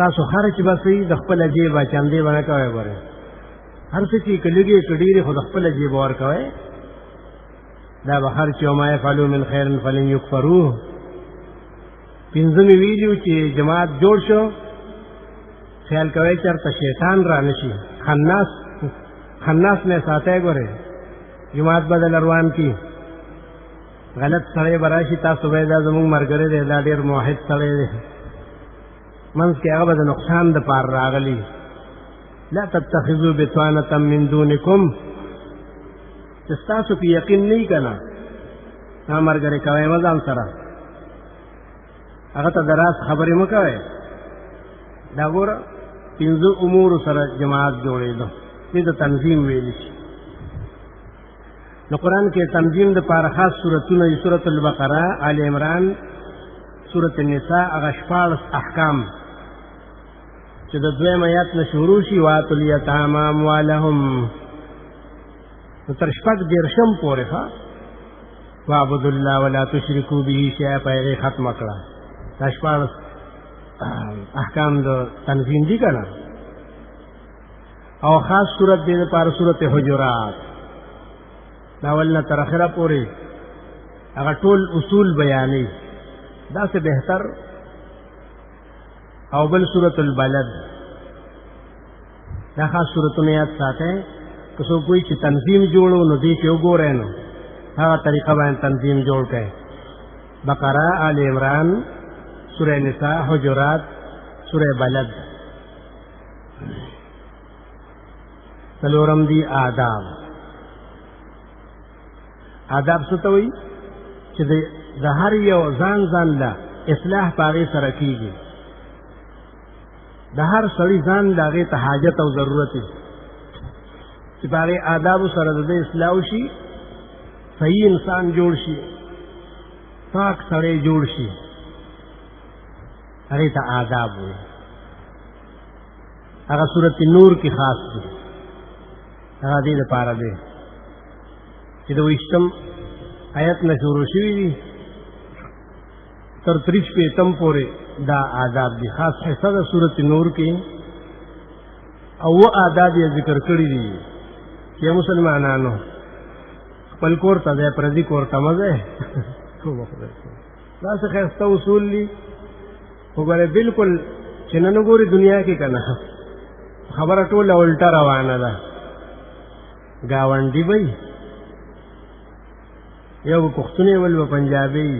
تاسو خرچ بسئ د خپل جیبه چندې به نه کوئ ګورئ هر څه چې که لږې که ډېرې خو د خپله جیبه ورکوئ دا به خرچ وما یفعلوا من خیر فلن یکفروه پنځه مې ویلي چې جماعت جوړ شو خیال کوئ چېرته شیطان را نه شي خناس نه ساتئ ګورئ جماعت بدل روان کی غلط سړی به راشي تاسو به دا زمونږ ملګری دی دا ډېر موحد سړی دی منځ کې هغه به د نقصان دپاره راغلی لا تتخذوا بطانة من دونکم چې ستاسو کې یقین نه وي که نه دا ملګری کوئ مه ځان سره هغه ته د راز خبرې مه کوئ دا ګوره پنځه امورو سره جماعت جوړېدو دې ته تنظیم ویلی شي نو قرآن کې تنظیم دپاره خاص صورتونه دي سورة البقره آل عمران سورة النساء هغه 14 احکام چې د دویم آیات نه شروع شي واتوا الیتامی اموالهم نو تر 14 پورې ښه واعبدوا الله ولا تشرکوا به شیئا په هغې ختمه کړه دا 14 احکام د تنظیم دي که نه او خاص صورت دې دپاره صورت حجرات دا اول نه تر اخره پورې هغه ټول اصول بیانوي داسې بهتر او بل صورت البلد دا خاص صورتونه یاد ساتئ که څوک وایي چې تنظیم جوړو نو دې کې وګورئ نو هغه طریقه باندې تنظیم جوړ کړئ بقره آل عمران سورہ نساء حجرات سورہ بلد څلورم دی آداب څه ته وایي چې د هر یو ځان له اصلاح په هغې سره کېږي د هر سړي ځان د هغې ته حاجت او ضرورت وي چې په هغې آدابو سره د ده اصلاح وشي صحیح انسان جوړ شي پاک سړی جوړ شي هغې ته آداب وي هغه صورت نور کې خاص دي هغه دې دپاره دی چې د 20 آیت نه شروع شوي دي تر 30 پورې دا آداب دي خاص حصہ د صورت نور کې او آداب یې ذکر کړي دي چې مسلمانانو خپل کور ته ځئ پردي کور ته مه ځئ دا څه ښایسته اصول دي وګورئ بلکل چې نن وګوري دنیا کې که نه خبره ټوله الټه روانه ده ګاونډي به یو به پښتون ول به پنجابي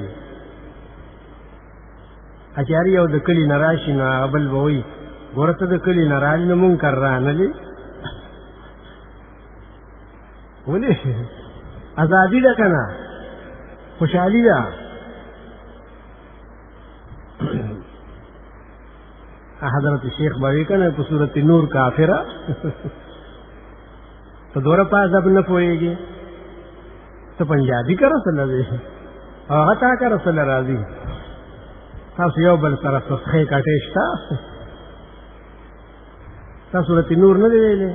اچاري یو د کلي نه راشي نو هغه بل به وایي ګوره ته د کلي نه رالي نو منکر رانلې ولې ازادي ده که نه خوشحالي ده حضرت شیخ باوی که نه په صورت نور کافره ته دوره په ادب نه پوهېږي ته پنجابي که رسله دی او هغه تا که رسله راځي تاسو یو بل سره سسخې کټې شته تا صورت نور نه دی ویلې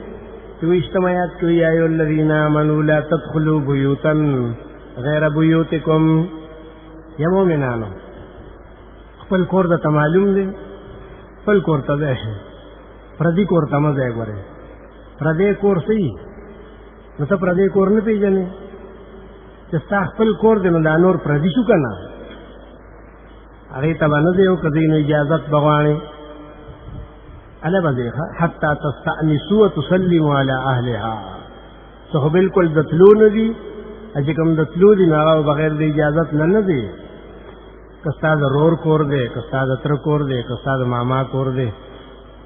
چې 20 آیات کې یا ایها الذین آمنوا لا تدخلوا بیوتا غیر بیوتکم یا مؤمنانو خپل کور درته معلوم دی خپل کور ته ځئ پردي کور ته مه ځئ ګورئ پردی کور څه نو ته پردی کور نه پېژنې چې ستا خپل کور دی نو دا نور پردي شو که نه هغې ته به نه ځې او که ځې نو اجازت به غواړې هله به ځې حتی تستأنسوا وتسلموا علی اهلها څه خو بلکل د تلو نه دي چې کوم د تلو دي نو هغه بغیر د اجازت نه نه ځې که ستا د رور کور دی که ستا د تره کور دی که ستا د ماما کور دی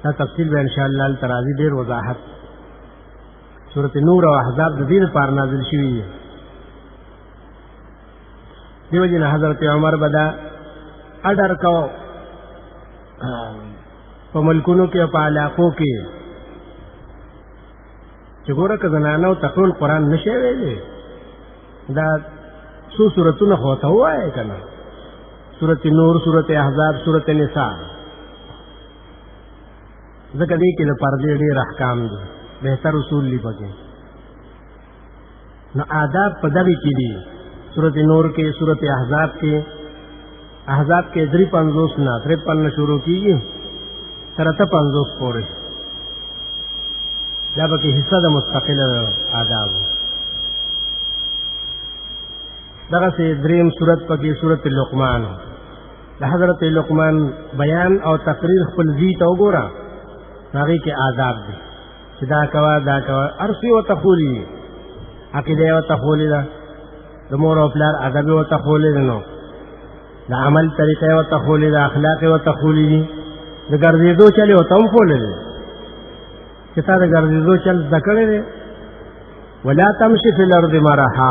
دا تفصیل به انشاءالله هلته راځي ډېر وضاحت صورت نور او احزاب د دې لپاره نازل شوي دي دیو جن حضرت عمر به دا اډر کو په ملکونو کې او په علاقو کې چې ګوره که زنانو ته ټول قرآن نشي ویلی دا څو صورتونه خو ته ووایې که نه صورت نور صورت احزاب صورت نساء ځکه دې کې د پردې ډېر احکام دي بهتر اصول دي پکې نو آداب په دغې کې دي صورت نور کې صورت احزاب کې 53 نه 53 شروع کیږي تر 50 پورې دا به کې حصہ د مستقل آداب دغه سي دریم صورت پکې صورت لقمان د حضرت لقمان بیان او تقریر خپل ذی ته وګوره هغه کې آداب دي چې دا کوا ارسی او تخولی عقیده او تخولی دا د مور او پلار ادب او تخولی نو د عمل طریقې او تخولی د اخلاق او تخولی دي د ګرځېدو چلے او تم خولې چې تا د ګرځېدو چل ذکرې ولا تمشي فی الارض مرحا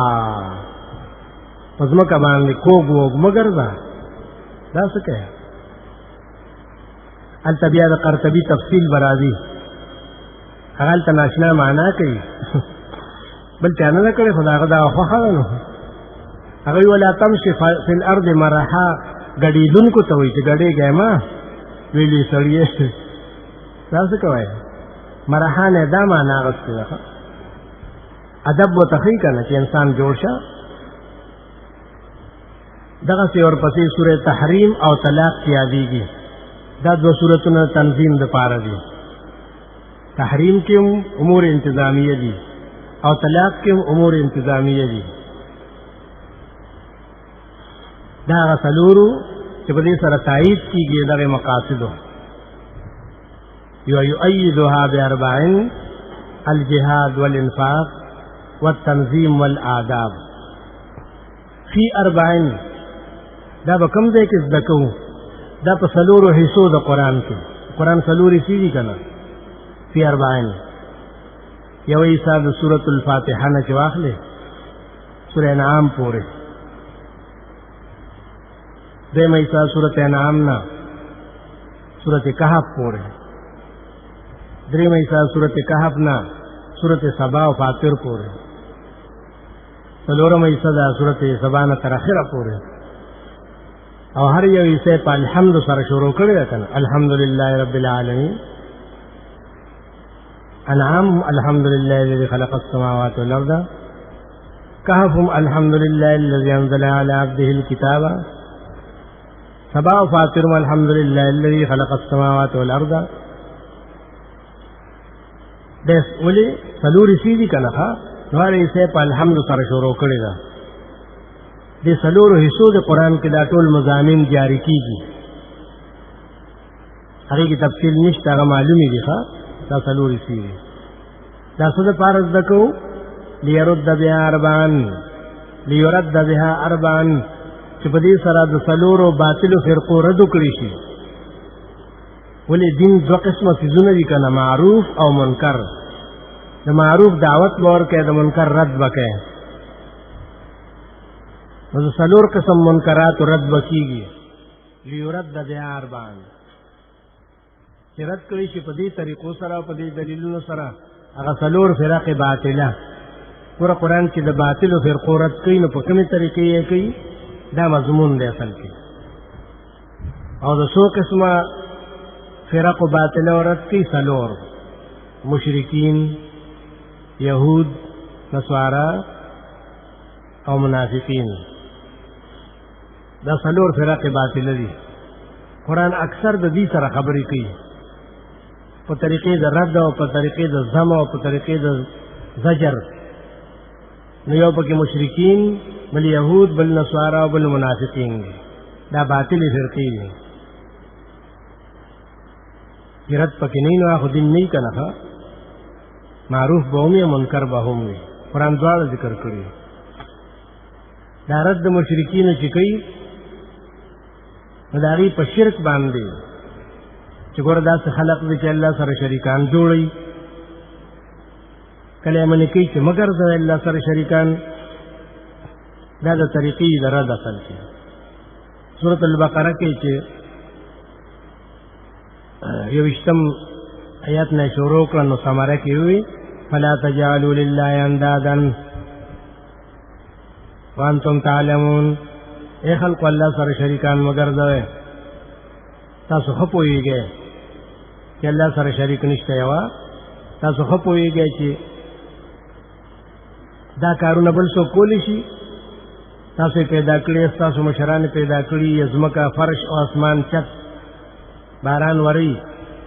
پزما کا باندې کوګ وګ مگر دا څه کوي التبیا د قرطبی تفصیل برازي هغه تناشنا معنا کوي بل چانه نه کړي خدای غدا خوخه نو هغه ولا تمشي فی الارض مرحا غړي دن کو ته وي چې غړي ګما ویلي سړی تاسو کوي مرحا نه دا معنا غوښته ادب وتخی کنه چې انسان جوړ شه دغه سی اور پسې سورہ تحریم او طلاق کی یادېږي دا دو سورتونه تنظیم د پاره دي تحریم کې امور انتظامیه دي او طلاق کې امور انتظامیه دي دا غسلورو چې په دې سره تایید کیږي دغه مقاصدو یؤیدها باربعین الجهاد والانفاق والتنظیم والآداب فی اربعین دا به کوم ځای کې زده کوو دا په څلورو حصو د قرآن کې قرآن څلور حصې دي که نه فی اربعین یو حصه د سورة الفاتحه نه چې واخلې سورة انعام پورې دویمه حصه سورة انعام نه سورة کهف پورې دریمه حصه سورة کهف نه سورة سبا او فاطر پورې څلورمه حصه د سورة سبا نه تر اخره پورې او هر یو حصہ په الحمد سره شروع کړی ده کنه الحمدلله رب العالمین انعام الحمدلله الذي خلق السماوات والارض كهف الحمدلله الذي انزل على عبده الكتاب سبا فاطر الحمدلله الذي خلق السماوات والارض دس ولي سلوري سيدي کنه نو هر حصہ په الحمد سره شروع کړی ده د سلورو حصو د قرآن کې دا ټول مضامین جاری کیږي هغه کې تفصیل نشته هغه معلومي دي ښا دا سلور حصې دي دا څه د پاره زده کوو لیرد بها اربعا چې په دې سره د سلورو باطلو فرقو رد کړي شي ولې دین دوه قسمه څیزونه دي کنه معروف او منکر د معروف دعوت ورکړي د منکر رد وکړي نو سلور قسم منکرات رد بکیږي لیرد بها اربعا چې رد کړي شي په دې طریقو سره په دې دلیلونو سره هغه سلور فرق باطله پورا قرآن کې د باطلو فرقو رد کوي نو په کومې طریقې یې کوي دا مضمون دی اصل کې او د څو قسمه فرق باطله رد کوي سلور مشرکین یهود نصارا او منافقین دا سلور فرق باطل دي قرآن اکثر د دې سره خبرې کوي په طریقې د رد او په طریقې د ذم او په طریقې د زجر نو یو پکې مشرکین بل یهود بل نصارا او بل منافقین دي دا باطل فرقې دي رد پکې نه نو خو دین نه کنه معروف به هم منکر به هم قرآن دواړه ذکر کړی دا رد د مشرکین چې کوي نو د هغې په شرک باندې چې ګوره داسې خلق دی چې الله سره شریکان جوړوي کله یې منې کوي چې مه ګرځوئ الله سره شریکان دا د طریقې د رد اصل کې سورة البقره کې چې 21 آیات نه شروع کړه نو ثمره کې وي فلا تجعلوا لله اندادا وانتم تعلمون اے خلق اللہ سر شریکان مگر دوئے تاسو خپوئی گئے کہ اللہ سر شریک نشتے یوا تاسو خپوئی گئے چی دا کارونه بل سو کولی شي تاسو پیدا کړی تاسو مشران پیدا کړی ازمکا فرش او اسمان چت باران وری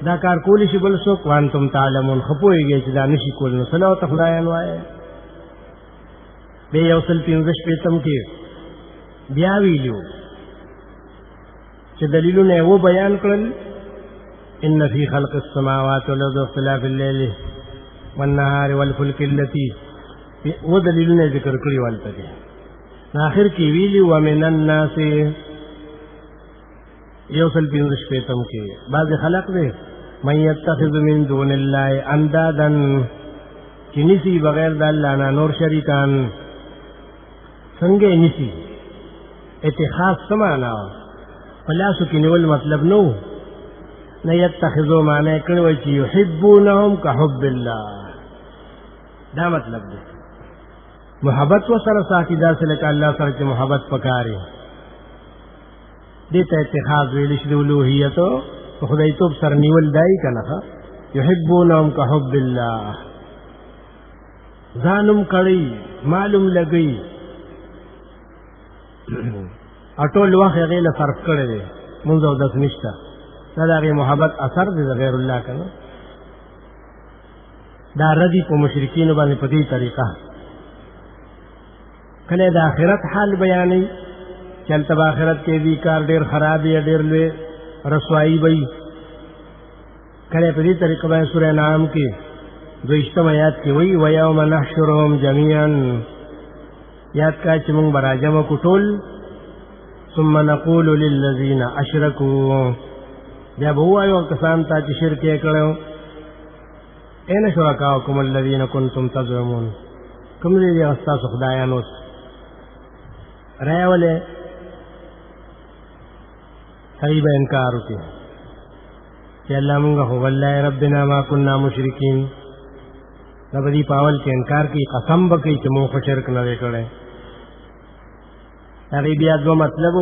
دا کار کولی شي بل څوک وانتم تعلمون خپويږي چې دا نشي کول نو سلام ته خدایان وایي به یو سل 15 شپیتم کې بیا ویلو چې دلیلونه و بیان کړل ان فی خلق السماوات والارض واختلاف الليل والنهار والفلك التي و دلیلونه ذکر کړی ولته دي اخر کې ویلو ومن الناس یو سل 15 شپیتم کې بعض خلق دي من يتخذ من دون الله اندادا چنيسي بغیر د الله نه نور شریکان څنګه نيسي اتخاذ سمانا پلاسو کې نیول مطلب نو نه يتخذو معنی کړو چې يحبونهم كحب الله دا مطلب دی محبت وسره ساتي دا سره الله سره چې محبت پکاري دې ته اتخاذ ویل شي د الوهیت او خدای توب سره نیول دای کنه يحبونهم كحب الله ځانم کړي معلوم لګي اټول وخت غیله صرف کړي دي منځ او داس نشته دا دغه محبت اثر دی غیر الله کنه دا ردی په مشرکین باندې په دې طریقه کله د آخرت حال بیانې چلته په آخرت کې دي کار ډیر خراب دی ډیر لوی رسوایی وي کله په دې طریقه باندې سورہ نام کې 2 آیات کې وی و یوم نحشرهم جميعا یاد کا چې موږ براجم کو ټول ثم نقول للذین اشرکوا بیا به وایو کسان ته چې شرک یې کړو اين شرکاؤکم الذین کنتم تزعمون کوم دې استاد خدایانو راولې صحیح به انکار وکړي چې الله موږ هو والله ربنا ما كنا مشرکین دا به دې پاول کې انکار کوي قسم به کوي چې موږ شرک نه وکړي هغه بیا دوه مطلب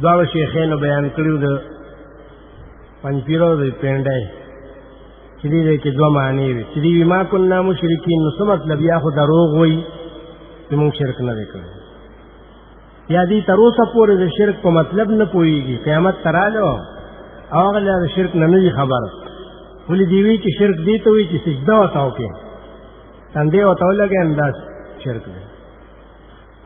دا شیخانو بیان کړیو د پنځپیرو د پندای چې دې کې دوه معنی وي چې دې ما كنا مشرکین نو څه مطلب یا خو دروغ وي چې موږ شرک نه وکړو یا دې تر اوسه پورې د شرک په مطلب نه پوهیږي قیامت تراله او هغه د شرک نه نه خبر ولې دی وی چې شرک دی ته وی چې سجده وتاو کې تندې وتاو لګي انداز شرک دی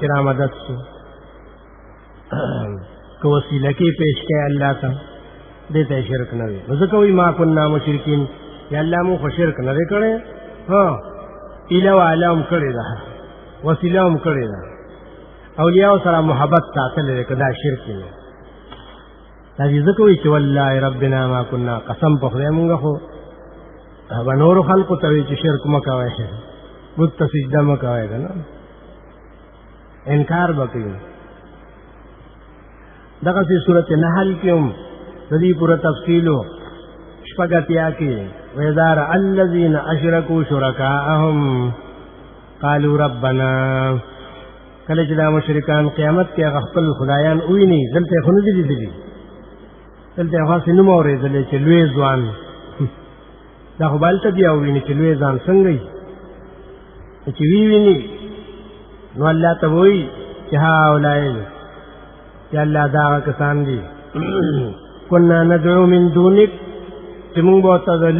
چې را مدد شي کو وسیله کې پیش کې الله ته دې ته شرک نه وی ځکه وی ما كنا مشرکین یا الله مو خو شرک نه وکړي ها اله علام کړی دا وسیله هم کړی دا اولیاء سره محبت ساتل کدا شرک نه دا دې ځکه وی چې والله ربنا ما كنا قسم په خدای مونږ خو هغه نور خلق ته چې شرک مکوي بت سجده مکوي کنه انکار وکړي دغه سورته نحل کې هم د دې پوره تفصیل شپږتیا کې وَإِذَا الَّذِينَ أَشْرَكُوا شُرَكَاءَهُمْ قالوا ربنا کله چې دا مشرکان قیامت کې خپل خدایان ویني دلته خو نه دي دي دلته خاص نه مورې دلته چې لوی ځوان دا خو بالته دی او ویني چې لوی ځان څنګه وي چې ویني نو الله ته وایي چې ها اولای یا الله دا کسان دي كنا ندعو من دونك چې موږ به تاسو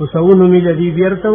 وسونو می لدی بیرتو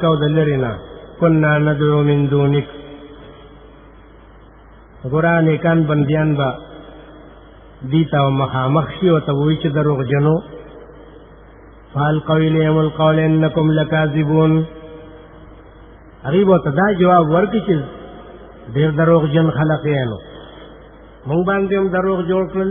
کو د لري نه كنا ندعو من دونك قرآن کان بندیان با دیتا و مخامخ شي او ته وایي چې دروغ جنو فالقوا إليهم القول إنكم لكاذبون غریب او تدا جواب ورکړي چې ډېر دروغ جن خلق یې نو مونږ باندې هم دروغ جوړ کړل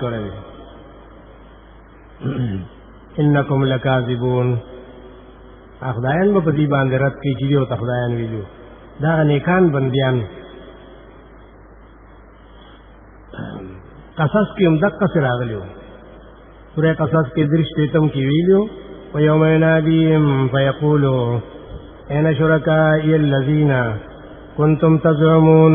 کړی انکم لکاذبون خدایان به په دې باندې رد کوي چې یو خدایان ویلو دا نیکان بندیان قصص کې هم دقه سره راغلیو سورہ قصص کې درش پیتم کې ویلو ويوم يناديهم فيقولوا أين شركائي الذين كنتم تزعمون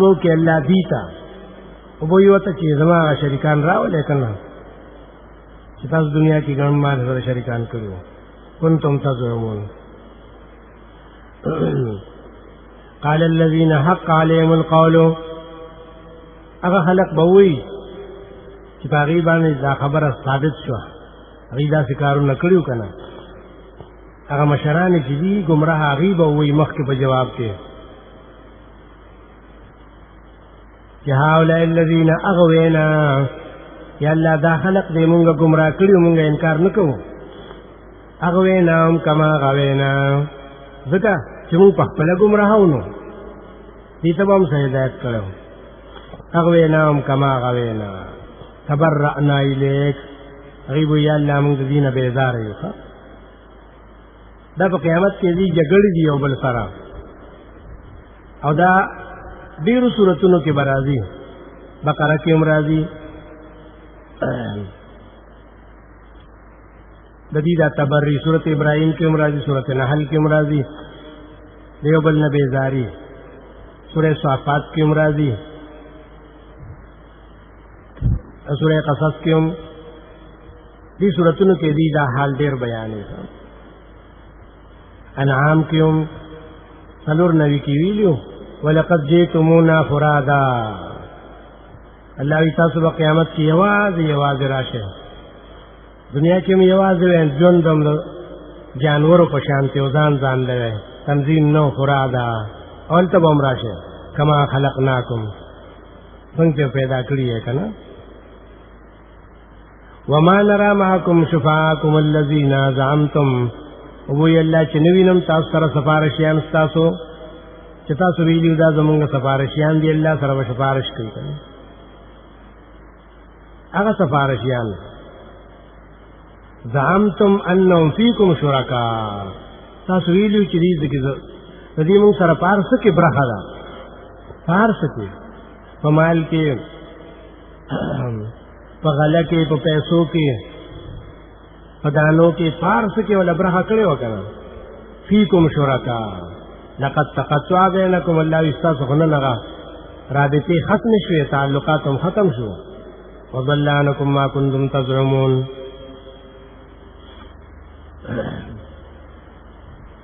وو کې الله دیتا او بو یو ته چې زما شریکان راولې کنه چې تاسو دنیا کې ګڼ مال سره شریکان کړو كنتم تزعمون قال الذين حق عليهم القول هغه خلق بوي چې په هغې باندې دا خبره ثابت شوه هغې داسې کارونه کړي وو که نه هغه مشرانې چې دي ګمراه هغې به ووایي مخکې په جواب کې چې هؤلاء الذین اغوینا یا الله دا خلق دی مونږ ګمراه کړي مونږ انکار نه کوو اغویناهم کما غوینا ځکه چې مونږ په خپله ګمراهو نو دې ته به هم څه هدایت کړی و اغویناهم کما غوینا تبرأنا الیک هغوی به یا الله مونږ د دې نه بیزاره یو دا په قیامت کې دي جګړې دي یو بل سره او دا ډېرو صورتونو کې به راځي بقره کې هم راځي د دې دا تبري سورت ابراهیم کې هم راځي سورت نحل کې هم راځي د یو بل نه بیزاري سورې صافات کې هم راځي سورې قصص کې هم دې صورتونو کې دي دا حال ډېر بیانېږي انعام کې هم څلور نوي کې ویلو ولقد جئتمونا فرادا الله وی تاسو په قیامت کې یوازې راشئ دنیا کې مې یوازې ژوند هم د جانورو په شانتې او ځان لوی تنظیم نو فرادا هلته به هم راشئ کما خلقناکم څنګه چې پیدا کړي یې که نه وما نرى معكم شفعاءكم الذين زعمتم وی الله چې نه وینم تاسو سره سفارشیان ستاسو چې تاسو ویلي دا زمونږ سفارشیان دي الله سره به سفارش کوي که نه هغه سفارشیان زعمتم انهم فیکم شرکاء تاسو ویلو چې دې د دې موږ سره په هر څه کې برخه ده په هر څه کې په مال کې په غله کې په پیسو کې په دانو کې په هر څه کې ولا برخه کړې وه که نه فیکم شرکاء لقد تقطع بینکم الله وی ستاسو خو نن هغه رابطې ختمې شوې تعلقات هم ختم شو وضل عنکم ما کنتم تزعمون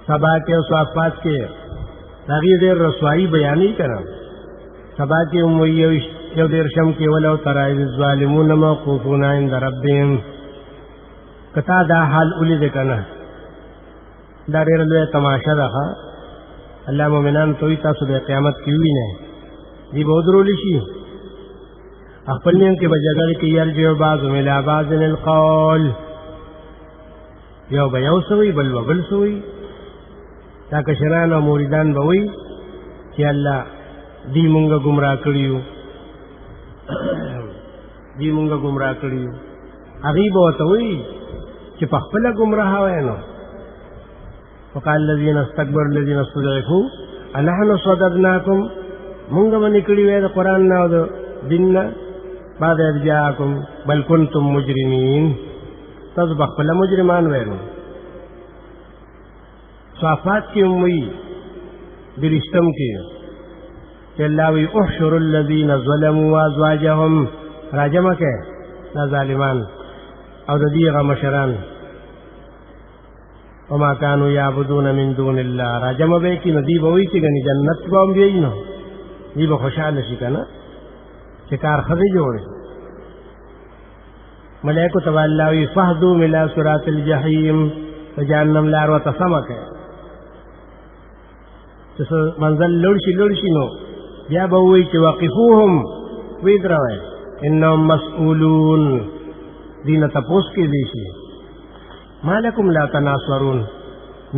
سبا کې او صافات کې هغې ډېر رسوایي بیانې که نه سبا کې هم وایي یو دېرشم کې ولو تری اذ الظالمون موقوفون عند ربهم که تا دا حال ولیدې که نه دا ډېره لویه تماشه ده الله مؤمنانو ته وایي تاسو د قیامت کې ووینئ دې به ودرولی شي خپل نیم کې به جګړې کې یرجع بعضهم الی بعض القول یو به یو څه وایي بل به بل څه وایي دا کشران او مریدان به وایي چې الله دې مونږ ګمراه کړي یو هغوی به ورته وایي چې په خپله ګمراه وای نو وقال الذين استكبروا الذين استضعفوا انحن صددناكم مونږ باندې کړي وای د قرآن نه او د دین نه بعد اذ جاءكم بل كنتم مجرمين تاسو په خپله مجرمان وای نو صافات کې هم وایي درشتم کې چې الله وایي احشروا الذين ظلموا وازواجهم راجمع کړئ دا ظالمان او د دې هغه مشران وما كانوا يعبدون من دون الله راجمع به کې نو دوی به وایي چې ګنې جنت به هم بیایي نو دوی به خوشحاله شي که نه چې کار ښه دی جوړې ملایکو ته به الله وایي فاهدوا الى صراط الجحیم د جهنم لار ورته سمه کړئ چې څه منزل لوړ شي نو بیا به وایي چې وقفوهم ودروئ انهم مسئولون دې نه تپوس کېدی شي ما لکم لا تناصرون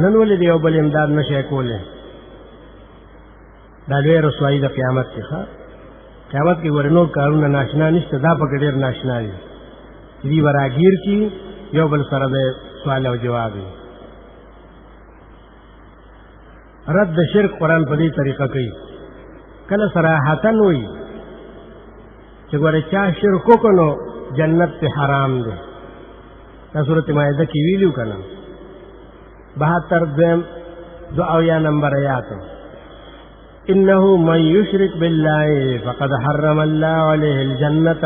نن ولې د یو بل امداد نشئ کولی دا لویه رسوایي د قیامت کې قیامت کې ګورې نور کارونه ناشنا نشته دا پکې ډېر ناشنا دي چې دوی به راګیر کي یو بل سره به سوال او جواب وي رد د شرک قرآن په دې طریقه کوي کله صراحتاً وایي چې ګورې چا شرک وکړو نو جنت پې حرام دی دا صورت مائده کې ویلو که نه 72 دعاویا نمبر آیات انه من یشرک بالله فقد حرم الله علیه الجنة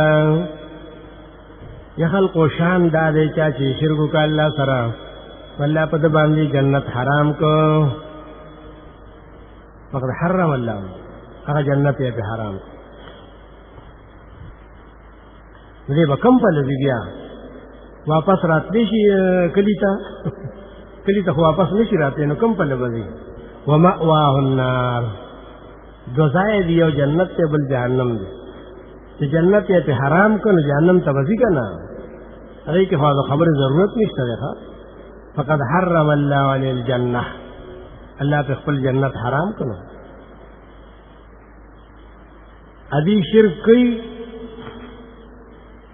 یا خلقو شان دا دی چا چې شرک وکړ الله سره الله په ده باندې جنت حرام کو فقد حرم الله هغه جنت یې په حرام دې به کوم په لږ بیا واپس راتلی شي کلی ته خو واپس نشي راتلی نو کوم په لږ دی ومأواه النار دو ځای دی یو جنت ته بل جهنم دی چې جنت یې په حرام کړو جهنم ته وځي که نه هغې کې خو خبرې ضرورت نشته دی فقد حرم الله علی الجنه الله په خپل جنت حرام کړو ادي شرک کوي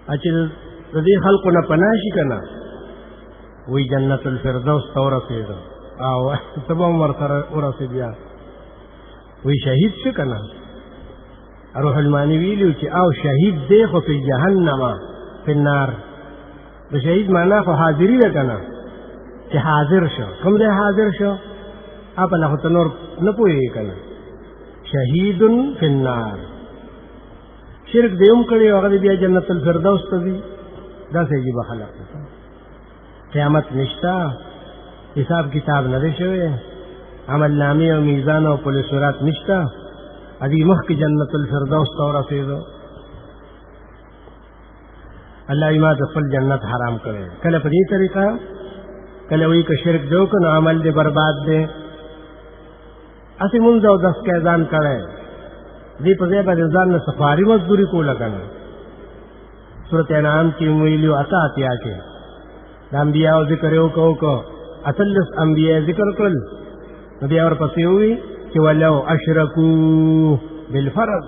چې د دې خلقو نه پناه شي که نه وی جنت الفردوس ته ورسېده او ته به هم ورسره ورسې بیا وی شهید شو که نه روح المانی ویلي چې او شهید دی خو فی جهنم فی النار د شهید معنا خو حاضري ده که نه چې حاضر شو کوم دی حاضر شو اپله خو ته نور نه پوهېږي که نه شهید فی النار شرک دی هم کړی او هغه د بیا جنت الفردوس ته ځي داسې عجیبه خلق قیامت نشته حساب کتاب نه دی شوی عمل نامې او میزان او پل صراط نشته ادي مخکې جنت الفردوس ته ورسېدو الله یې ما د خپل جنت حرام کړی کله په دې طریقه کله وایي که شرک دی وکړو نو عمل دې برباد دی هسې مونځ او دس کې ځان کړی دې په ځای باندې ځان نه سفاري مزدوري کوله که نه سورت انعام کې ویلي اته اتیا کې د انبیاو ذکر یې وکړو اتلس انبیا ذکر کړل نو بیا ورپسې ووي چې ولو اشرکو بالفرض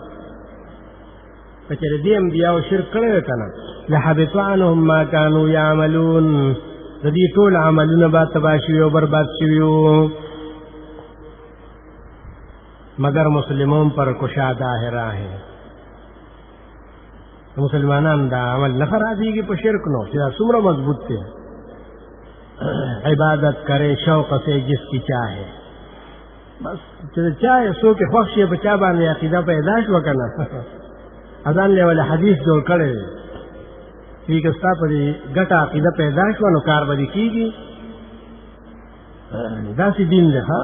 که چېرې دې انبیاو شرک کړی وی که نه لحبط عنهم ما کانوا یعملون د دې ټول عملونه به تباه شوي او برباد شوي وو مگر مسلمون پر کشادہ راہ مسلمانان دا عمل نه خرابېږي په شرک نو چې دا څومره مضبوط دی عبادت کرے شوق سے جس کی چاہے بس چې چاہے سو کې خوښ شي په چا باندې عقیده پیدا شوه که نه اذان له ولې حدیث جوړ کړی دی چې ستا په دې ګټه عقیده پیدا شوه نو کار به دې کېږي داسې دین دی ښه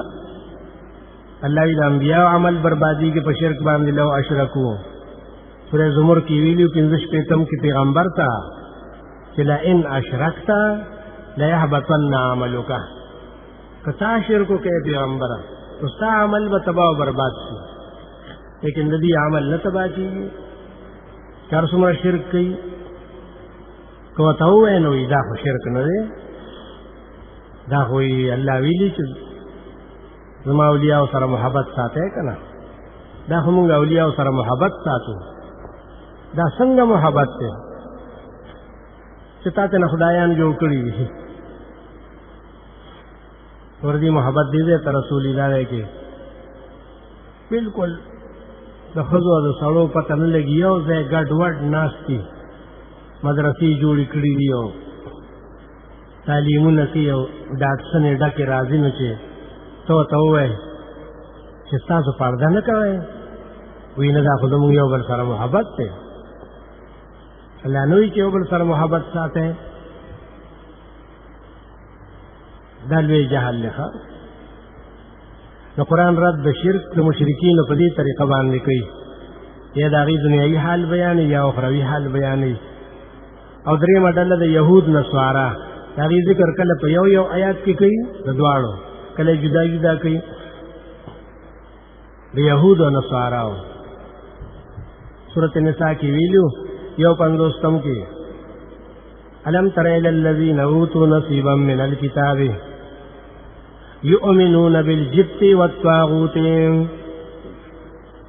الله وی د انبیاء عمل بربادیږي په شرک باندې لو اشرکو سورہ زمر کې ویلو 15 کې پیغمبر ته چې لئن اشرکت لیحبطن عملک که تا شرک وکړې پیغمبره نو ستا عمل به تباه او برباد شي لیکن د دې عمل نه تباه کېږي چې هر څومره شرک کوي که ورته ووایې نو دا خو شرک نه دی دا خو الله ویلي چې زما اولیاء سره محبت ساتي که نه دا خو مونږ اولیاء سره محبت ساتو دا څنګه محبت دی چې تا ته نه خدایان جوړ کړي وي وردی محبت دې ته رسول الله کې بالکل د ښځو او د سړو پته نه لګي یو ځای ګډ وډ ناست دي مدرسې جوړې کړي دي او تعلیمونه کوي او ډاکټرنې ډکې راځي نو چې ته ورته ووایې چې ستاسو پرده نه کوئ وایي نه دا خو زموږ یو بل سره محبت دی الله نه وایي چې یو بل سره محبت ساتئ دا لوی جهل دی نو قرآن رد د شرک د مشرکینو په دې طریقه باندې کوي یا د هغوی دنیایي حال بیانوي یا اخروي حال بیانوي او درېیمه ډله د یهود نصارا د هغوی ذکر کله په یو یو آیات کې کوي د دواړو کله جدا جدا کوي د یهود او نصاراو سورۃ النساء کې ویلو 51 کې الم تر الی الذین اوتوا نصیبا من الکتاب یؤمنون بالجبت والطاغوت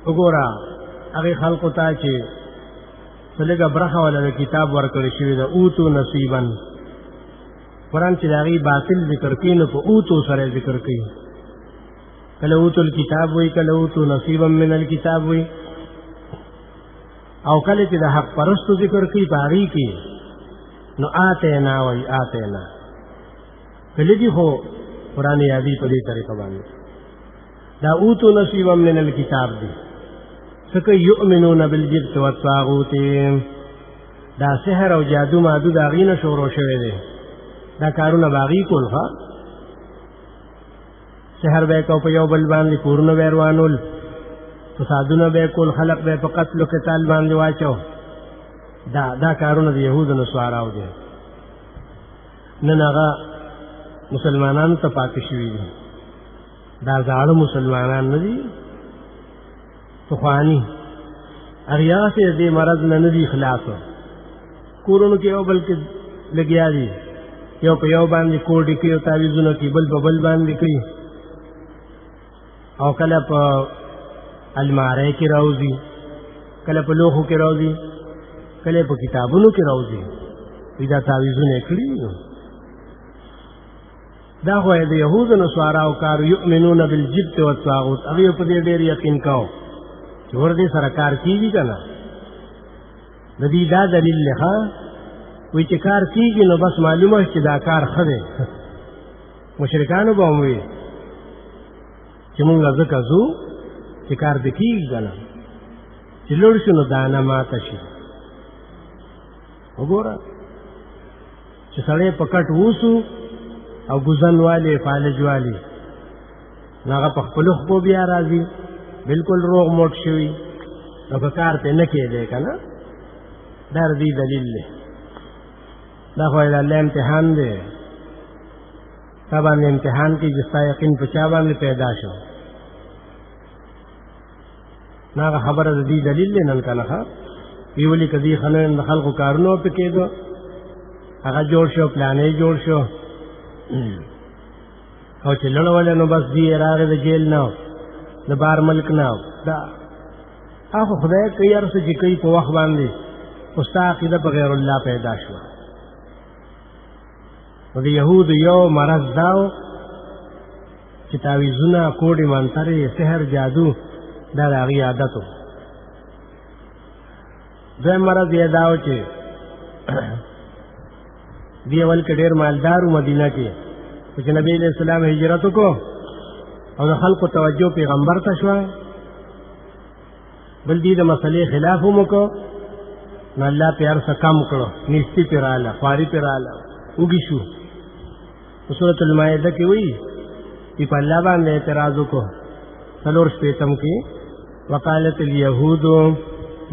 وګوره هغه خلقو ته چې څلګه برخه ولا د کتاب ورکړی شوی د اوتو نصیبا قرآن چې د هغې باطل ذکر کوي نو په اوتو سره ذکر کوي کله اوتو الکتاب وایي کله اوتو نصیبا من الکتاب وایي او کله چې د حق پرستو ذکر کوي په هغې کې نو آتینا وایي آتینا کله دي خو قرآن یادی په دې طریقه باندې دا اوتو نصیبا من الکتاب دی څکه یؤمنون بالجبت والطاغوت دا سحر او جادو مادو د هغې نه شروع شوی دی دا کارونه به هغې کول ښه سحر به کو په یو بل باندې کورونه به روانول فسادونه به کول خلق به په قتل او قتال باندې واچو دا کارونه د یهودو نصاراو دي نن هغه مسلمانانو ته پاتې شوي دي دا زاړه مسلمانان نه دي پخواني هغه یې دې مرض نه دي خلاصو کورونو کې یو بل کې لګیا دي یو په یو باندې کوډي کې او تعویذونه کې بل په بل باندې کوي او کله په الماره کې راوځي کله په لوحو کې راوځي کله په کتابونو کې راوځي دا تعویذونه کړی دا خو د یهودو نصاراو کار یؤمنون بالجبت والطاغوت هغه په دې ډېر یقین کاو چې ور دې سره کار کیږي کنه د دې دا دلیل لخوا وی چې کار کیږي نو بس معلومه چې دا کار ښه دی مشرکانو به وایي چې مونږ ځکه ځو چې کار دې کیږي کنه چې لوړ شو نو دانه ماته شي وګوره چې سړی پکټ ووسو او ګزن والی فالج والی هغه په خپلو خپو بیا راځي بالکل روغ موټ شوي نو که کار پرې نه کېدی که نه دا د دې دلیل دی دا خو د الله امتحان دی تا باندې امتحان کې چې ستا یقین په چا باندې پیدا شو نو هغه خبره د دې دلیل دی نن که نه ښه وی ولې که دې د خلکو کارونه پې کېدو هغه جوړ شو پلانې جوړ شو او چې لړولې نو بس دی راغی د جیل نه د بار ملک نه دا هغه خدای کوي هر څه چې کوي په وخت باندې خو ستا عقیده په غیر الله پیدا شوه نو د یهودو یو مرض دا و چې تعویذونه کوډې منترې سحر جادو دا د هغې عادت و دویم مرض یې دا و چې دی اول کې ډېر مالدارو مدینه کې چې نبی علیہ السلام هجرت وکړو او د خلقو توجه پیغمبر ته شوه بل دې د مسلې خلاف هم وکړو نو الله پې هر څه کم کړو نیستي پې راغله خواري پې راغله وږي شو په سورة المائده کې وایي چې په الله باندې اعتراض وکړو 4 شپېتم کې وقالت اليهود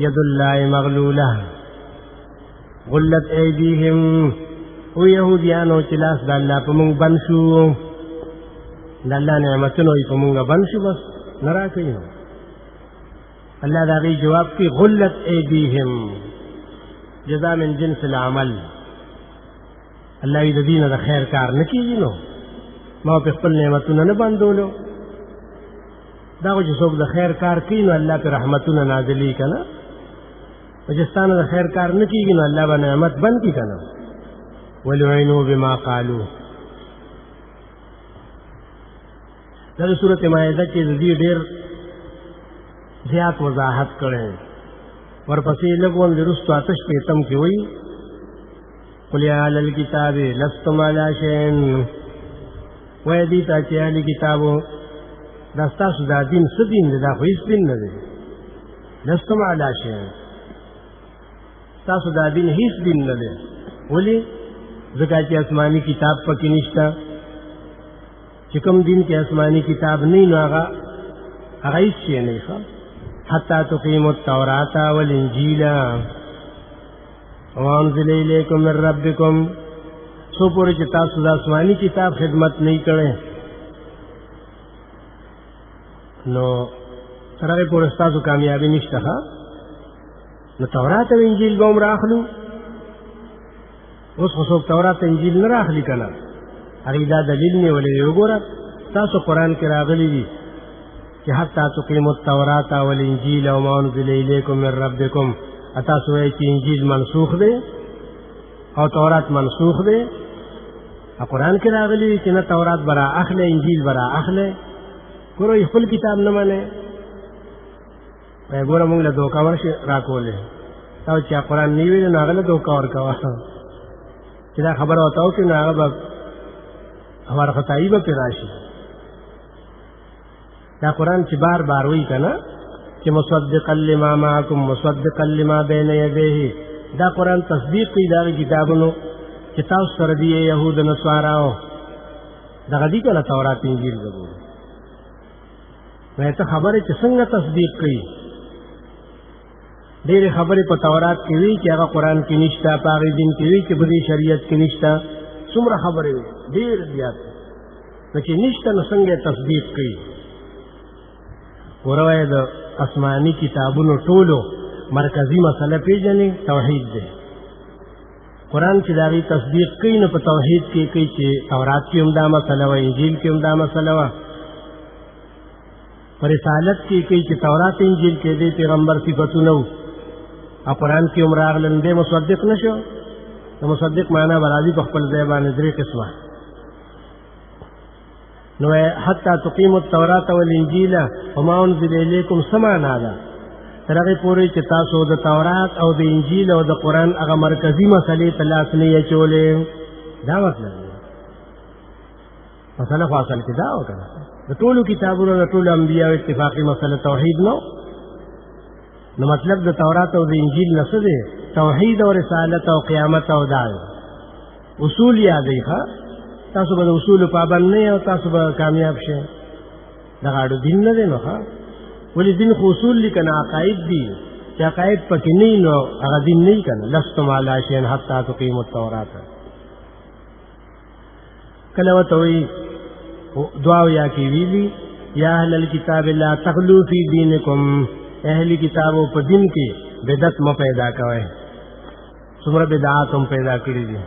ید الله مغلوله غلت ایدیهم او یهودیانو چې لاس د الله په مونږ بند شو د الله نعمتونه یې په مونږ بند شو بس نه راکوي نو الله د هغې جواب کوي غلت ایدیهم جزا من جنس العمل الله وی د دې نه د خیر کار نه کېږي نو ما په خپل نعمتونه نه بندولو دا خو چې څوک د خیر کار کوي نو الله پې رحمتونه نازلي که نه او چې ستا نه د خیر کار نه کېږي نو الله به نعمت بند کړي که نه ولعنوا بما قالوا دا د سورة مائده کې د دې ډېر زیات وضاحت کړی ورپسې لږ غوندې وروستو 8 شپېتم کې وایي قل یا اهل الکتاب لستم علی شیء وایي دې ته چې اهل کتابو دا ستاسو دا دین څه دین دی دا خو هېڅ دین نه دی لستم علی شیء ستاسو دا دین هېڅ دین نه دی ولې ځکه چې آسماني کتاب پکې نشته چې کوم دین کې آسماني کتاب نه نو هغه هیڅ شی نه ښه حتی تقیموا التوراة والانجیل وانزل الیکم من ربکم څو پورې چې تاسو د آسماني کتاب خدمت نه کړئ نو تر هغې پورې ستاسو کامیابي نشته ښه نو تورات او انجیل به هم راخلو اوس خو څوک تورات انجیل نه راخلي که نه هغې دا دلیل نیولی دی وګوره تاسو قرآن کې راغلی دي چې حتی تقیموا التوراة والانجیل وما انزل الیکم من ربکم تاسو وایئ چې انجیل منسوخ دی او تورات منسوخ دی قرآن کې راغلی دي چې نه تورات به را اخلی انجیل به را اخلی ګوره خپل کتاب نه منئ ګوره مونږ له دوکه ورشي راکولې تا چې قرآن نه ویلې نو هغه له دوکه ورکوه چې دا خبره ورته وکړي نو هغه به وارخطایي به پرې راشي دا قرآن چې بار بار وایي که نه چې مصدقا لما معکم مصدقا لما بین یدیه دا قرآن تصدیق کوي د هغې کتابونو چې تاسو سره دي یهود نصاراو دغه دي که نه تورات انجیل به ګورو نو ته خبره چې څنګه تصدیق کوي ډېرې خبرې په تورات کې وي چې هغه قرآن کې نشته په هغې دین کې وي چې په دې شریعت کې نشته څومره خبرې وي ډېر زیات نو چې نشته نو څنګه تصدیق کوي ورته د آسماني کتابونو ټولو مرکزی مسله پیژنې توحید دی قرآن چې د هغې تصدیق کوي نو په توحید کې کوي چې تورات کې هم دا مسله وه انجیل کې هم دا مسله وه په رسالت کې کوي چې تورات انجیل کې دی پیغمبر صفتونه وو او قرآن کې هم راغلل دی مصدق نه شو د مصدق معنا به راځي په خپل ځای باندې درې قسمه نو حتی تقیموا التوراة والانجیل وما انزل الیکم څه معنا ده تر هغې پورې چې تاسو د تورات او د انجیل او د قرآن هغه مرکزي مسلې ته لاس نه یې اچولې دا مطلب دی مسله خو اصل کې دا وه که نه د ټولو کتابونو د ټولو انبیاو اتفاقي مسله توحید نو نو مطلب د تورات او د انجیل نه څه دی توحید او رسالت او قیامت او دا اصول یادوي ښه تاسو به د اصولو پابند نه یې او تاسو به کامیاب شئ دغه اړو دین نه دی نو ښه ولې دین خو اصول دي که نه عقاید دي چې عقاید پکې نه وي نو هغه دین نه وي که نه لستم علی شیئن حتی تقیموا التورات کله ورته وایي دعاویا کې ویلي یا اهل الکتاب لا تغلو فی دینکم اهل کتابو په دین کې بدعت مه پیدا کوئ څومره بدعات هم پیدا کړي دي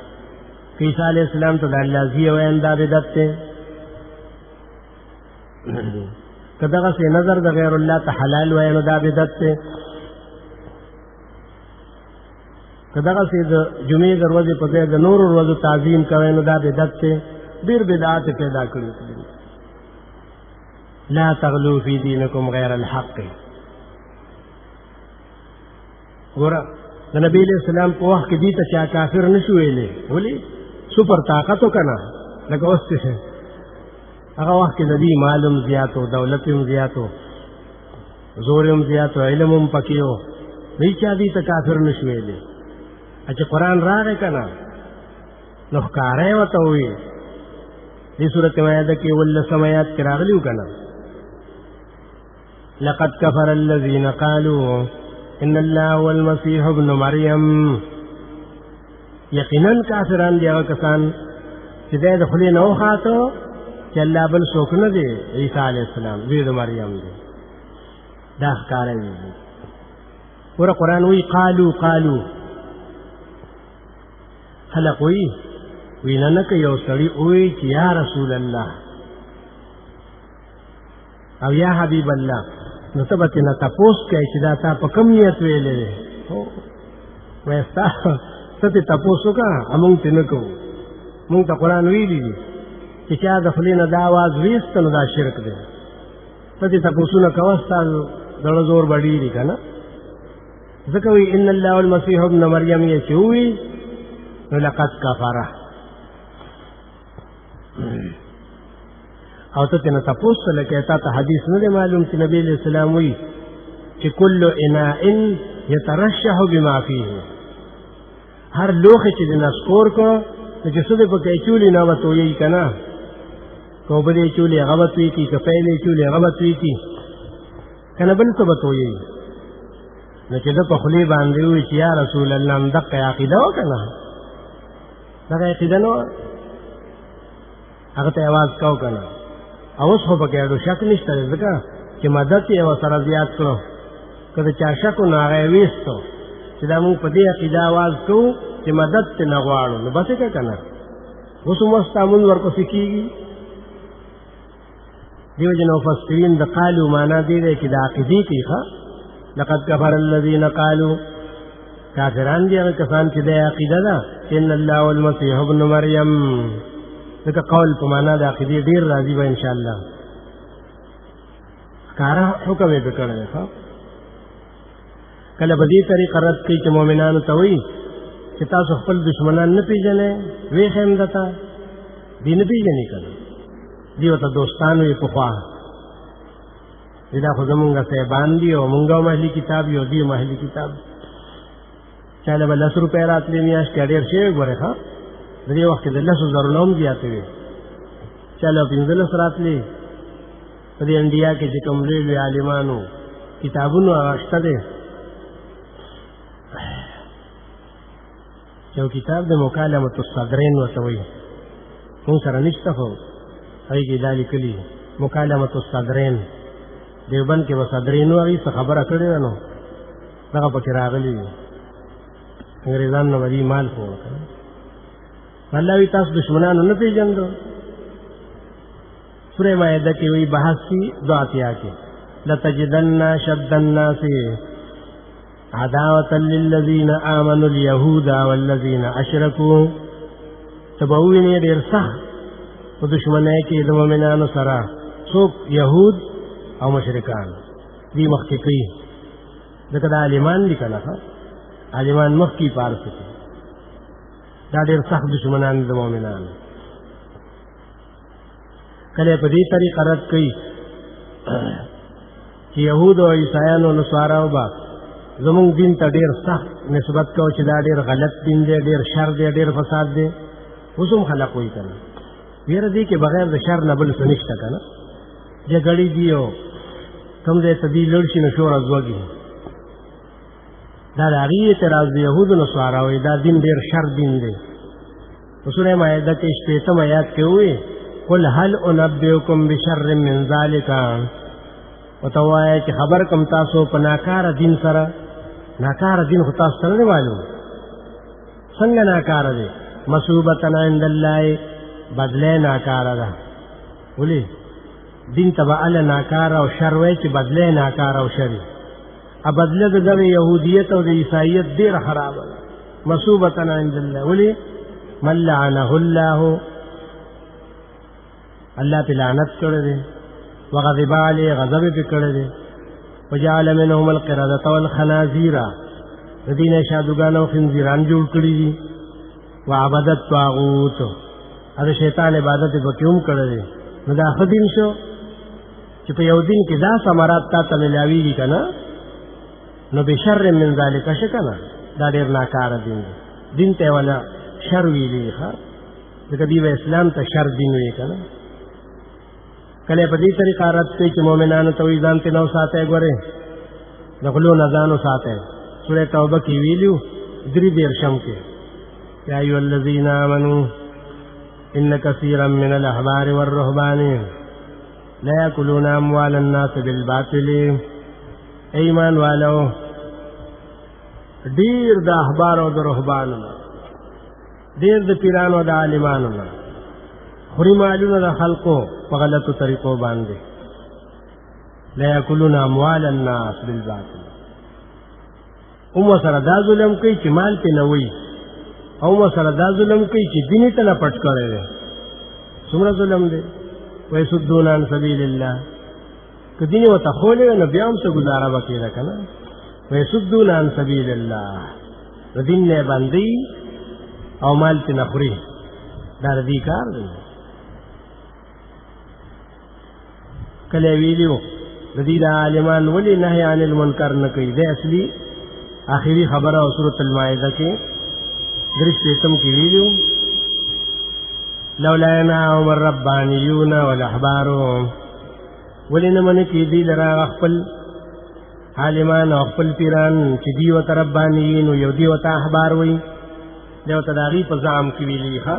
که عیسی علیه السلام ته د الله زی ویل دا بدعت دی که دغسې نظر د غیر الله ته حلال وایي نو دا بدعت دی که دغسې د جمعې د ورځې په ځای د نورو ورځو تعظیم کوئ نو دا بدعت دی ډېر بدعات پیدا کړي لا تغلو فی دینکم غیر الحق ګوره د نبی علیہ السلام په وخت کې دې ته چا کافر نه شو ویلی ولې سپر طاقت و که نه لکه اوس چې هغه وخت کې د دې مال هم زیات و دولت هم زیات و زور هم زیات و علم هم پکې و دوی چا دې ته کافر نه شو ویلی چې قرآن راغی که نه نو ښکاره یې ورته وویل دې صورت مایده کې 18 آیات کې راغلي و که نه لقد كفر الذين قالوا ان الله هو المسيح ابن مريم یقینا کافران دي هغه کسان چې د خولې نه وخاته چې الله بل څوک نه دی عیسی علیه السلام زوی د مریم دی دا ښکاره وي ګوره قرآن وایي قالو خلق وایي وینا نه که یو سړي ووایي چې یا رسول الله او یا حبیب الله نو ته به ترېنه تپوس کوې چې دا تا په کوم نیت ویلی دی وایي ستا ته ترې تپوس وکړه مونږ ترې نه کوو مونږ ته قرآن ویلي دي چې چا د خولې نه دا آواز ویسته نو دا شرک دی ته ترې تپوسونه کوه ستا زړه زور به ډېر وي که نه ځکه وایي ان الله المسیح ابن مریم یې چې ووایي نو لقد کفره او ته ترېنه تپوس ته لکه تا ته حدیث نه دی معلوم چې نبی علیہ السلام وایي چې کل اناء یترشح بما فیه هر لوښی چې د نسکور کړو نو چې څه دی پکې اچولي نه به تویوي که نه که اوبه دې اچولي هغه به توی کړي که پیل یې اچولي هغه به توی کړي که نه بل څه به تویوي نو چې ده په خولې باندې ووایي چې یا رسول الله همدقه عقیده وه که نه دغه عقیده نه وه هغه ته اواز کو که نه اوس خو پکې اډو شک نشته دی ځکه چې مدد یې ورسره زیات کړو که د چا شک و نو هغه یې ویستو چې دا مونږ په دې عقیده اواز کوو چې مدد ترې نه غواړو نو بس یې که که نه اوس هم اوس ستا مونځ ورپسې کېږي دې وجې نه مفسرین د قالو معنا دې دی چې د عقیدې کوي ښه لقد کفر الذین قالوا کافران دي هغه کسان چې د عقیده ده ان الله والمسیح ابن مریم ځکه قول په معنا د عقیدې ډېر راځي به انشاءالله ښکاره حکم یې پرې کړی دی ښه کله به دې طریقه رد کوي چې مؤمنانو ته وایي چې تاسو خپل دشمنان نه پېژنئ ویې ښیم درته دې نه پېژني که نه دې ورته دوستان وي پخوا دا خو زمونږ صاحبان دي او مونږ هم اهلي کتاب یو دي هم اهلي کتاب چاله به 10 روپۍ راتلې میاشت کې ډېر شوی ګورې ښه د دې وخت کې د 10,000 نه هم زیاتې وي چاله 15 راتلې په دې انډیا کې چې کوم لوی عالمانو کتابونو هغه شته دی یو کتاب د مکالمة الصدرین ورته وایي مونږ سره نشته خو هغې کې دا لیکلي مکالمة الصدرین دیوبند کې به صدرینو هغې څه خبره کړې ده نو دغه پکې راغلي دي انګریزانو نه به دې مال خو وکړه الله وی تاسو دشمنانو نه پېژندو سورہ مائدہ کی وہی بحث کی دعاتیا کی لتجدن شد الناس عداوة للذین آمنوا اليهود والذین اشرکوا تبوینی دیر سخت و دشمنے کی د مومنانو سرا څوک یهود او مشرکان دی مخکې کوي ځکه دا عالمان دي که نه عالمان مخکې پارس کې دا ډېر سخت دشمنان د مؤمنانو کله په دې طریقه رد کوي چې یهود او عیسایانو نصاراو به زمونږ دین ته ډېر سخت نسبت کوو چې دا ډېر غلط دین دی ډېر شر دی ډېر فساد دی اوس هم خلک وایي که نه ویره دی کې بغیر د شر نه بل څه نشته که نه جګړې دي او کوم ځای ته دوی لړ شي نو شور ازوږي دا د هغې اعتراض د یهودو نصاراو دا دین ډېر شر دین دی په سورې مائده کې شپېتم آیات کې ووایي قل هل انبئکم بشر من ذلک ورته ووایه چې خبر کم تاسو په ناکاره دین سره ناکاره دین خو تاسو سره نه معلوم څنګه ناکاره دی مثوبة عند الله بدله ناکاره ده ولې دین ته به هله ناکاره او شر وایي چې بدله ناکاره او شر بدله د دغه یهودیت او د عیسایت ډېره خرابه ده مثوبة عند الله ولې من لعنه الله الله پہ لعنت کړی دی وغضب علیه غضب پې کړی دی وجعل منهم القردة والخنازیر د دې نه شادوګان او خنزیران جوړ کړي دي وعبد الطاغوت د شیطان عبادت یې پکې هم کړی دی نو دا ښه دین شو چې په یو دین کې دا ثمرات تا ته میلاویږي که نه نو بشر من ذلک شه که نه دا ډېر ناکاره دین دی دین ته یې وله شر ویلي ښه ځکه دوی به اسلام ته شر دین ویې که نه کله په دې طریقه رد کوي چې مؤمنانو ته وایي ځان ترې نه وساتئ ګورئ د غلو نه ځان وساتئ سورې توبه کې ویلي 33 کې یا ایها الذین آمنوا ان کثیرا من الاحبار والرهبان لا یاکلون اموال الناس بالباطل ایمان والو ډېر د احبار او د رهبانو نه ډېر د پیرانو او د عالمانو نه خوري مالونه د خلقو په غلطو طریقو باندې لا یاکلون اموال الناس بالباطل هم سره دا ظلم کوي چې مال پې نه وي او سره دا ظلم کوي چې دین ته نه پټ کړی دی څومره ظلم دی ویصدون عن سبیل الله که دین ورته خولی وی نو بیا هم څه ګزاره به کېده که نه ویصدون عن سبیل الله د دین نه یې بندوي او مال پې نه خوري دا د دې کار دی کله یې ویلي وو د دې د عالمان ولې نهی عن المنکر نه کوي د اصلي آخري خبره او سورة المائده کې 33 کې ویلي وو لولا ينهاهم الربانيون والأحبار ولې نه منې کېدي لره خپل عالمان او خپل پیران چې دوی ورته ربانیین او یو دوی ورته احبار وایي دی ورته د هغې په زعم کې ویلي ښه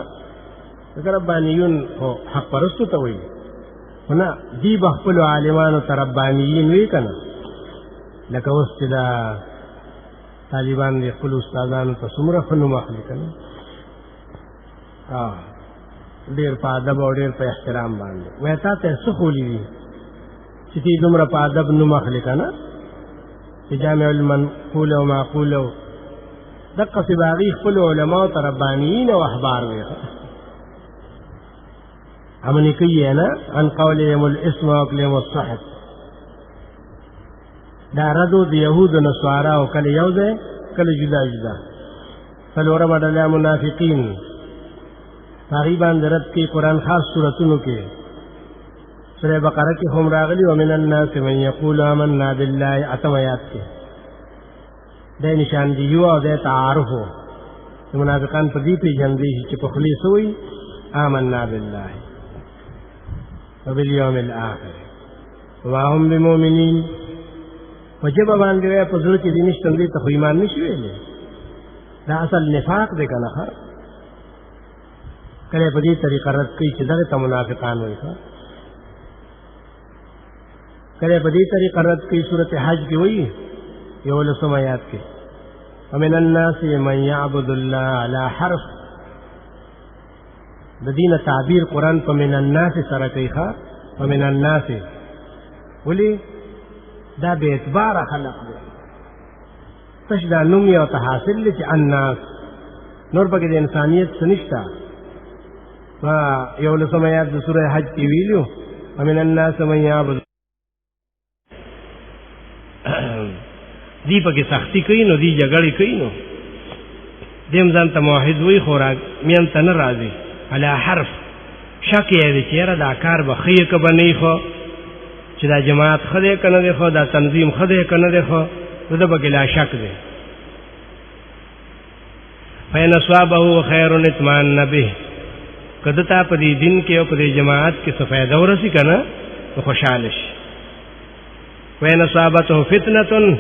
ځکه ربانیون خو حق پرستو ته وایي خو نه دوی به خپلو عالمانو ته ربانیین وایي که نه لکه اوس چې دا طالبان دی خپلو استادانو ته څومره ښه نوم اخلي که نه ډېر په ادب او ډېر په احترام باندې وایي تا ته یې څه ښولي دي چې تی دومره په ادب نوم اخلي که نه چې جامع المنقول او معقول او دقسې به هغې خپلو علماو ته ربانیین او احبار وایي امنې کوي یې نه عن قولهم الاسم واکلهم السحت دا ردو د یهودو نصاراو کله یو ځای کله جدا جدا څلورمه ډله منافقین هغې باندې رد کوي قرآن خاص صورتونو کې سورہ بقره کې هم راغلي ومن الناس من یقول آمنا بالله اتم آیات کې دی نشاندهي او دی تعارف و منافقان په دې پېژندی شي چې په خولې څه وایي آمنا بالله وبالیوم الآخر وما هم بمؤمنین وجب باندې وای په زړه کې دې نشته دې ته خو ایمان نشي ویلې دا اصل نفاق دی کنه کله په دې طریقه رد کوي چې دغه ته منافقان وایي کله په دې طریقه رد کوي سورته حج کې وایي یو لسم آیات کې ومن الناس من يعبد الله على حرف د دین تعبیر قرآن په من الناس سره کوي ومن الناس ولی دا به اعتبار خلق دی تش دا نوم یو تحاصل دی چې الناس نور پکې د انسانیت سنشتا یو لسم آیات د سوره حج کې ویلو ومن الناس من يعبد دی پکې سختی کوي نو دی جګړې کوي نو دیم ځان ته موحد وي خوراک مین ته نه راځي علی حرف شک یې دی چې یاره دا کار به ښه که به نه وي خو چې دا جماعت ښه دی که نه دی خو دا تنظیم ښه دی که نه دی خو نو ده پکې لا شک دی فین اصابه خیر اطمأن به که ده ته په دې دین کې او په دې جماعت کې څه فایده ورسي که نه نو خوشحاله شي وین اصابته فتنة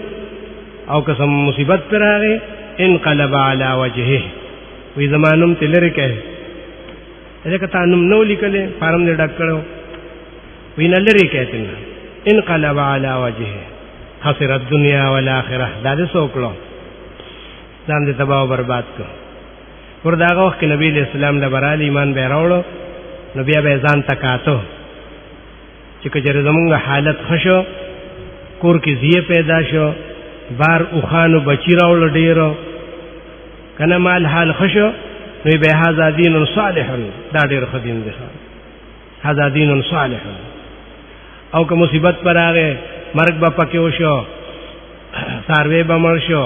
او قسم مصیبت پر راغی انقلب علی وجهه وی زمانم ته لری کړي لکه تا نوم نو لیکلې فارم دې ډک کړو وی نه لری کړي تنه انقلب علی وجهه خسر الدنيا والآخرة دا دې سوکړو ځان دې تباہ او برباد کړ ور داغه وخت کې نبی اسلام له برال ایمان به راوړو نو بیا به ځان تکاتو چې کجره زمونږ حالت خشو کور کې زیه پیدا شو بار اوخانو بچی راوړل ډیرو کنه مال حال خشو نو به هذا دین صالح دا ډیر خدین دی هذا دین صالح او که مصیبت پر راغې مرګ به پکې وشو ساروی به مړ شو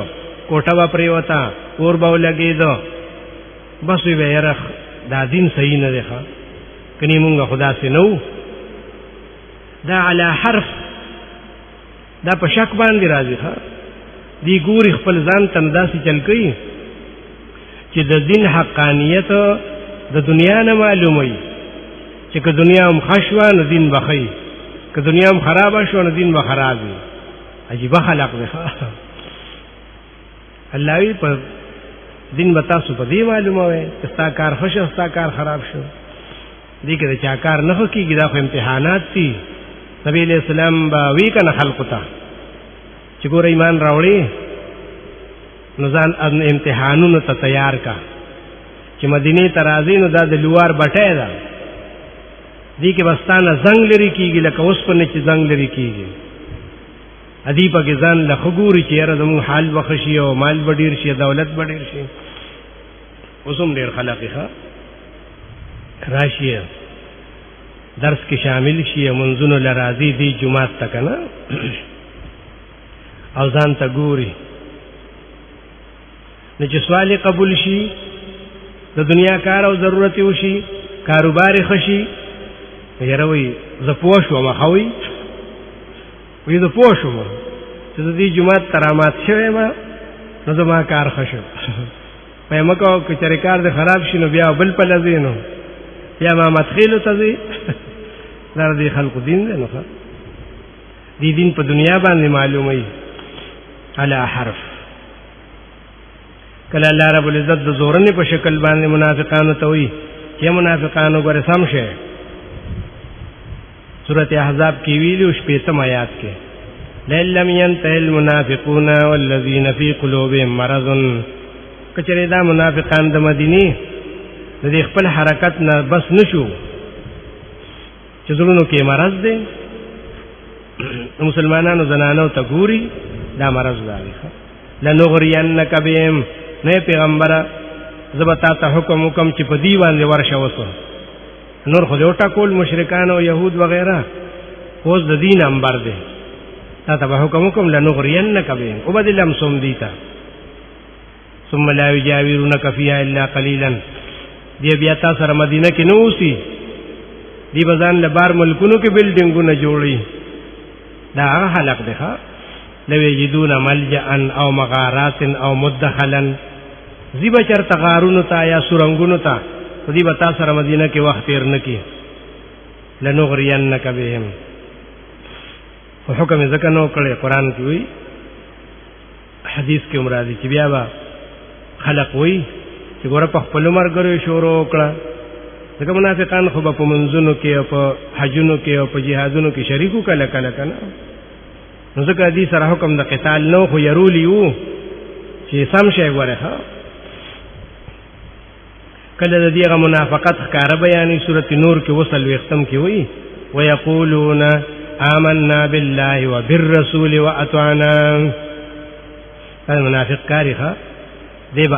کوټه به پرې وتا اور به ولګېدو بس وی به یاره دا دین صحیح نه دی کني مونږ خدا سي نو دا علی حرف دا په شک باندې راځي دی ګوري خپل ځان تنداسي چل کوي چې د دین حقانیت د دنیا نه معلومي چې که دنیا هم خشوه نو دین بخي که دنیا هم خراب شو نو دین به خراب وي عجیب خلق دی الله وی په دین به تاسو په دې معلومه وي چې ستا کار خوشو ستا کار خراب شو دې کې چا کار نه کیږي دا خو امتحانات دي نبی علیہ السلام با وی کنه خلق ته چې ګور ایمان راوړي نو ځان امتحانونو ته تیار کا چې مدینه ته راځي نو دا د لوار بټه ده دې کې بستانه زنګ لري کیږي لکه اوس په نه چې زنګ لري کیږي ادی په کې ځان له خګوري چې را زمو حال بخشي او مال بډیر شي دولت بډیر شي اوسم ډیر خلقه راشي درس کې شامل شي منځونو لرازي دی جمعه تک نه او ځان ته ګوري نو چې سوال قبول شي د دنیا کار او ضرورت وشي کاروبار خشي یروي ز پوښو ما خوي وې ز پوښو چې د دې جمعه ترامات شوه ما نو زما کار خشو په مکو کې چې کار د خراب شي نو بیا بل په لذینو یا ما مدخل ته دي در دې خلق دین نه نو دې دین په دنیا باندې معلومي علی حرف کله الله رب العزت د زورنې په شکل باندې منافقانو ته وي چې منافقانو ګره سم شه سورۃ احزاب کې ویلو شپږم آیات کې لَلَّمْ يَنْتَهِ الْمُنَافِقُونَ وَالَّذِينَ فِي قُلُوبِهِم مَرَضٌ کچره دا منافقان د مدینه د خپل حرکت نه بس نشو چې زړونو کې مرض دی مسلمانانو زنانو ته ګوري دا مرض دی لنغرینک بهم نه پیغمبر زبتا ته حکم چې په دی باندې ورشه وسو نور خو جوړه کول مشرکان او يهود وغيرها اوس د دین انبر دي تا ته حکم لنغرینک بهم وبدلم سم دیتا ثم لا یجاورونک فیها الا قلیلا دی بیا تاسو سره مدینه کې نوسی دی بزان له بار ملکونو کې بلډینګونه جوړي دا هغه خلق دی لو یجدون ملجأ او مغارات او مدخلا زیبا چرته غارونو ته یا سورنګونو ته دی به تاسو سره مدینه کې وخت تیر نکي لنغرینک بهم حکم ځکه نو کړی قرآن کې وی حدیث کې مرادي چې بیا به خلق وی چې ګوره په خپل مرګرو شروع وکړه ځکه منافقان خو په منځونو کې او په حجونو کې او په جهادونو کې شریکو کله کله کنه نو ځکه دې سره حکم د قتال نو خو يرولی وو چې سم شي ګوره ها کله د دې منافقت ښکار بیانې سورته نور کې وصل وختم کې وی ويقولون آمنا بالله وبالرسول واطعنا المنافق کاریخه دی به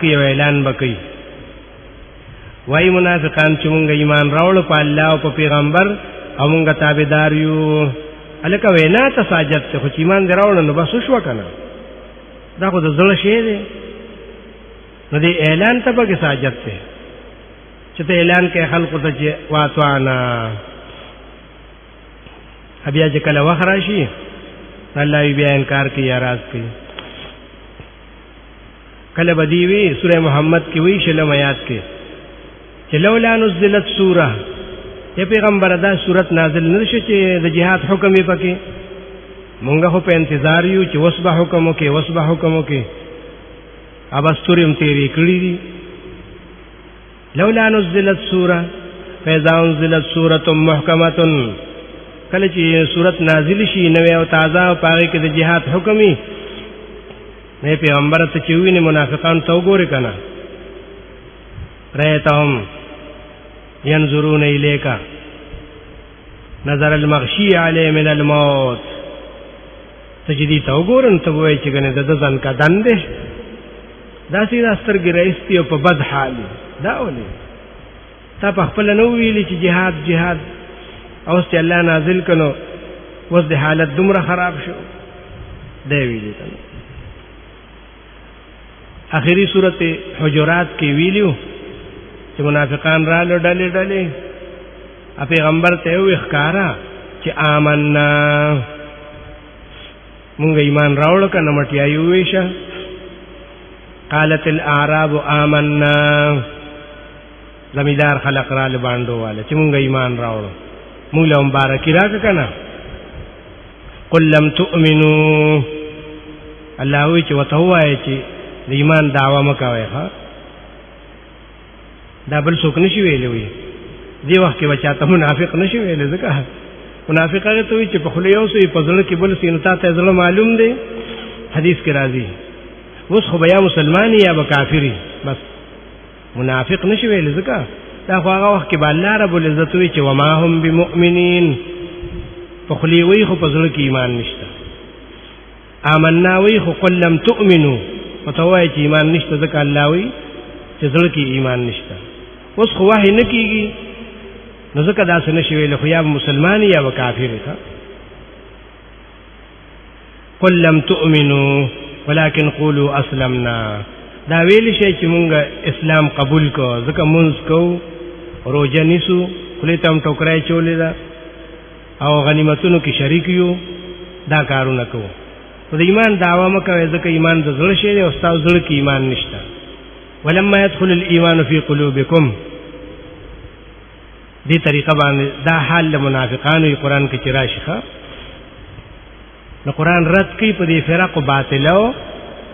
کوي او اعلان وکړي وای منافقان چې مونږ ایمان راوړو په الله او په پیغمبر او مونږ تابعدار یو الکه وینا ته ساجت ته خو ایمان دراوړو نو بس وشو کنه دا خو د زړه شی دی نو دی اعلان ته به ساجت ته چې ته اعلان کې خلکو ته چې واتوانا بیا چې کله وخت راشي الله بیا انکار کوي یا راز کوي کله بدیوی سورہ محمد کی وی شلم آیات کې چې لولا نزلت سوره یا پیغمبر دا سورت نازل نشي چې د جهاد حکم یې پکې مونږه خو په انتظار یو چې وسبه حکم وکي اب استورم تیری کړی دي لولا نزلت سوره فاذا انزلت سوره محکمه کله چې سورت نازل شي نوې او تازه او پاره کې د جهاد حکمي نه پیغمبر ته چوینه منافقان تو ګوري کنه رایتهم ينظرون الیک نظر المغشی علی من الموت تجدی تو ګورن ته وای چې کنه د ځان کا دنده داسې راستر ګرایستی او په بد حال دا ولې تا په خپل نو ویلی چې جهاد او چې الله نازل کړو وس د حالت دومره خراب شو دی ویلی کنه اخری صورت حجرات کې ویلیو چې منافقان را ډلې پیغمبر ته وی ښکارا چې آمنا مونږ ایمان راوړل کنه مټیا یو ویشه قالت الاعراب آمنا زمیدار خلق را لباندو والا چې مونږ ایمان راوړل مونږ له مبارک راک کنه قل لم تؤمنوا الله وی چې وتوای چې د ایمان دعوا مکوي ها دا بل څوک نشي ویلې وي دی وخت کې بچاته منافق نشي ویلې ځکه منافق هغه ته وي چې په خله یو څه په ځل کې بل سینتا ته ځل معلوم دی حدیث کې راځي اوس خو بیا مسلمانی یا به کافری بس منافق نشي ویلې ځکه دا خو هغه وخت کې به الله رب العزت وي چې وما هم بمؤمنین په خله وي خو په ځل کې ایمان نشته آمنا وي خو قل لم تؤمنوا متوای چې ایمان نشته ځکه الله وی چې زړه کې ایمان نشته اوس خو وحی نه کیږي نو ځکه داسې نشي ویل خو یا مسلمان یا کافر ښه قل لم تؤمنوا ولكن قولوا اسلمنا دا ویل شي چې مونږ اسلام قبول کو ځکه مونږ کو روزه نیسو خپل تم ټوکرای چولې دا او غنیمتونو کې شریک یو دا کارونه کوو د ایمان دعوا مکوي ځکه ایمان د زړه شی او استاد زړه کې ایمان نشته ولما يدخل الايمان في قلوبكم دې طریقه باندې دا حال د منافقانو قرآن کې چرایي ښه نو قرآن رد کوي په دې فرق باطلو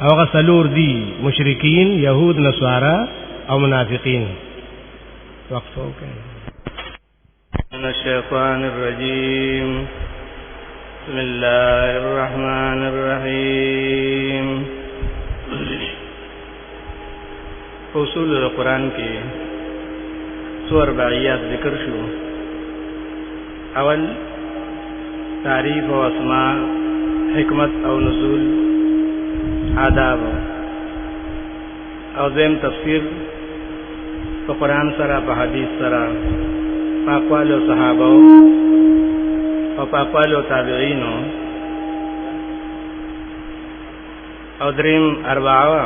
او غسلور دي مشرکین يهود نصارا او منافقین وقفو کوي من الشیطان الرجیم بسم الله الرحمن الرحیم اصول القرآن کې سور بعیات ذکر شو اول تعریف و اسماء حکمت او نزول آداب او دیم تفسیر په قرآن سره په حدیث سره په اقوال صحابه او په اقوال تابعینو او دریم اربعه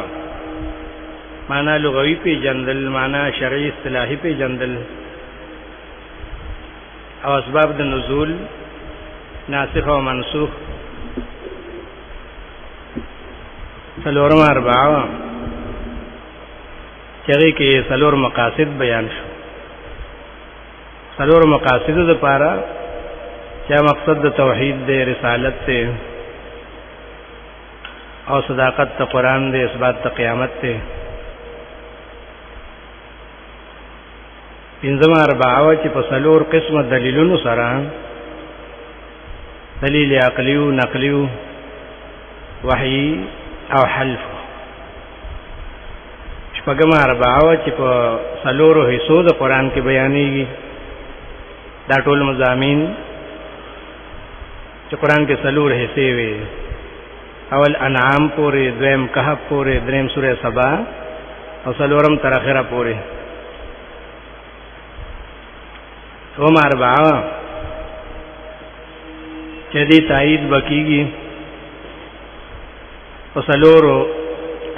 معنا لغوی پی جندل معنا شرعی اصطلاحی پی جندل او اسباب د نزول ناسخ او منسوخ سلورم اربعه چغی کې سلور مقاصد بیان شو سلور مقاصد د پاره چا مقصد د توحید دے، رسالت تے او صداقت ته قرآن دے، اثبات ته قیامت تے. پنځم اربعه چې په څلور قسمه دلیلونو سره، دلیل عقلیو، نقلیو، وحی او حلف. شپږم اربعه چې په څلورو حصو د قرآن کې بیانېږي. دا ټول مضامین چې قرآن کې څلور حصے وي، اول انعام پورې، دویم کهف پورې، دریم سورہ سبا او څلورم تر اخره پورې. اوم اربعه چې دې تایید وکړي په څلورو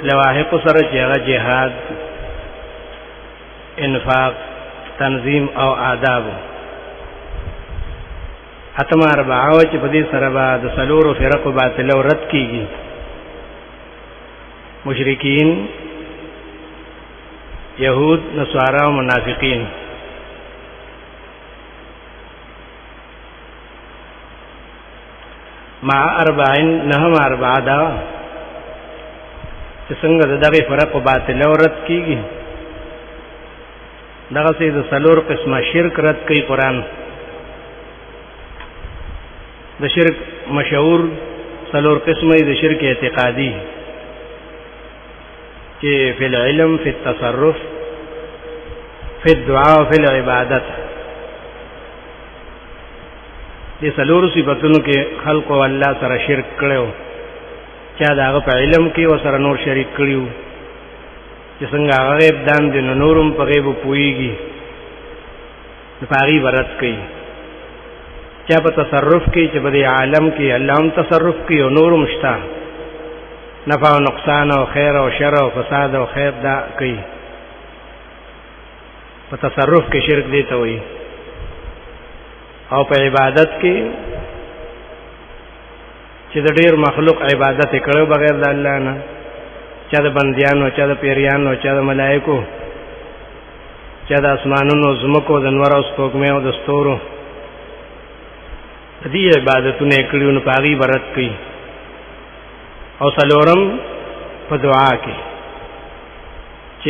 لواحق سره چې هغه جهاد، انفاق، تنظیم او آداب. اتم اربعه چې په دې سره به د څلورو فرقو باطله رد کیږي، مشرکین، یهود، نصارا او منافقین. مع اربعین نهم اربعه دا چې څنګه دغه فرقو باطله رد کیږي، دغه سي د څلور قسمه شرک رد کوي قرآن. د شرک مشهور څلور قسمه د شرک اعتقادي چې فی العلم، فی التصرف، فی الدعاء، فی العبادت. دې څلور صفاتونو کې خلق او الله سره شرک کړو. چا دا هغه په علم کې و سره نور شریک کړیو چې څنګه هغه غیب دان دي، نورم په غیب پويږي، د پاغي ورت کوي. چا په تصرف کې چې په عالم کې الله هم تصرف کوي او نورم شتا، نفع او نقصان او خیر او شر او فساد او خیر دا کوي. په تصرف کې شرک دی ته وایي. او په عبادت کې چې د ډیر مخلوق عبادت کړو بغیر د الله نه، چا د بندیانو، چا د پیریانو، چا د ملائکو، چا د اسمانونو، زمکو، د انوار او سپوږمۍ او د ستورو، دې عبادتونه کړیو نو پاغي برت کوي. او څلورم په دعا کې چې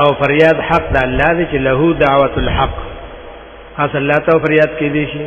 او فریاد حق د الله دی، چې له دعوت الحق، خاص الله ته فریاد کې دي شي.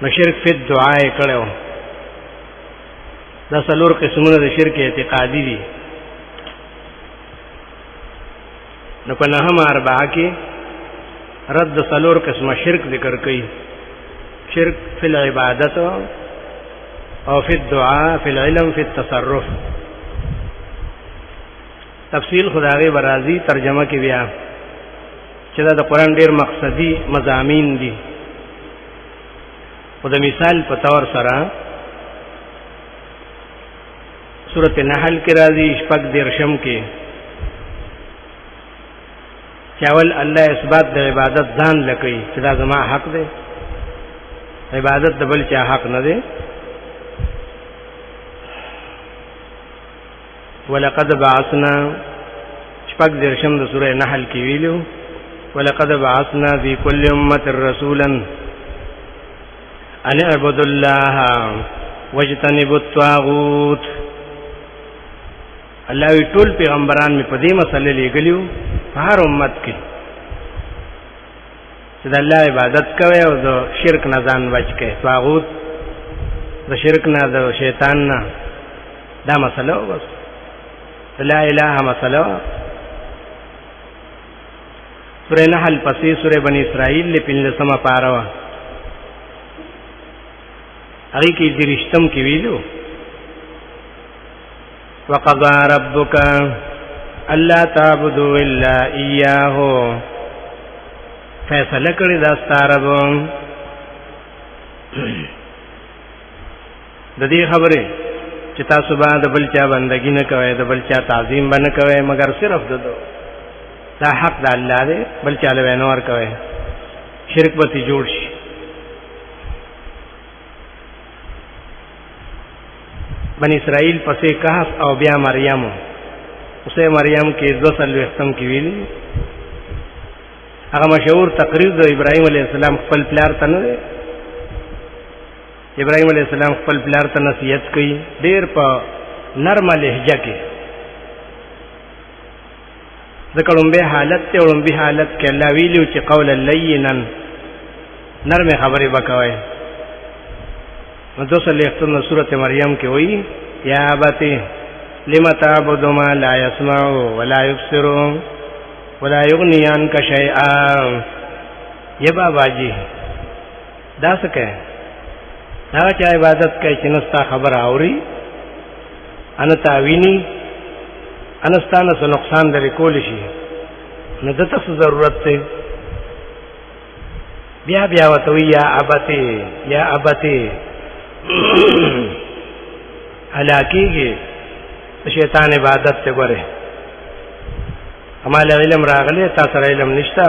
نو شرک فی الدعاء کړو. دا څلور قسمونه د شرک اعتقادي دي. نو په نهم اربعه کې رد څلور قسمه شرک ذکر کړي. شرک فی العبادت او فی الدعاء، فی العلم، فی التصرف. تفصیل خدای برازي ترجمه کې بیا چې دا د قرآن ډیر مقصدی مضامین دي. او د مثال په تور سره سورۃ النحل کې راځي شپږ دیرشم کې چاول الله اثبات د عبادت ځان لکې چې دا زما حق دی، عبادت د بل چا حق نه دی. ولقد بعثنا شپږ دیرشم د سورۃ النحل کې ویلو ولقد بعثنا في كل امه رسولا ان اعبدوا الله واجتنبوا الطاغوت. الله وی ټول پیغمبران می په دې مسلې لګلیو هر امت کې چې د الله عبادت کوي او د شرک نه ځان بچ کړي. طاغوت د شرک نه، د شیطان نه، دا مسله بس لا اله مسله. سورہ نحل پسې سورہ بنی اسرائیل له 15 پاروا هغه کې درشتم کې ویلو وقضى ربك الا تعبدوا الا اياه. فیصله کړی دا ستارب د دې خبره چې تاسو باندې بل چا بندګی نه کوئ، د بل چا تعظیم باندې کوئ، مگر صرف دو دا حق د الله دی، بل چا له نور کوئ، شرک به جوړ شي. بنی اسرائیل پسې کهف او بیا مریم، اوسه مریم کې 200 ختم کې ویلي هغه مشهور تقریر د ابراهیم علیه السلام خپل پلار ته نه دی. ابراهیم علیه السلام خپل پلار ته نصیحت کوي ډېر په نرمه لهجه کې. ځکه لومبی حالت ته لومبی حالت کې الله ویلو چې قولا لینا نرمه خبرې وکوي. نو 200 سورۃ مریم کې وایي یا ابتی لم تعبد ما لا يسمع ولا يبصر ولا یغنی عنک شیئا. یا بابا جی دا څه کوي؟ هغه چې عبادت کوي چې نستا خبر اوري ان تا ویني انستانه څه نقصان لري کول شي نو دته څه ضرورت دی؟ بیا بیا وتوی یا ابتی هلاکیږي شیطان عبادت ته ګوره. امال علم راغلی تا سره علم نشتا.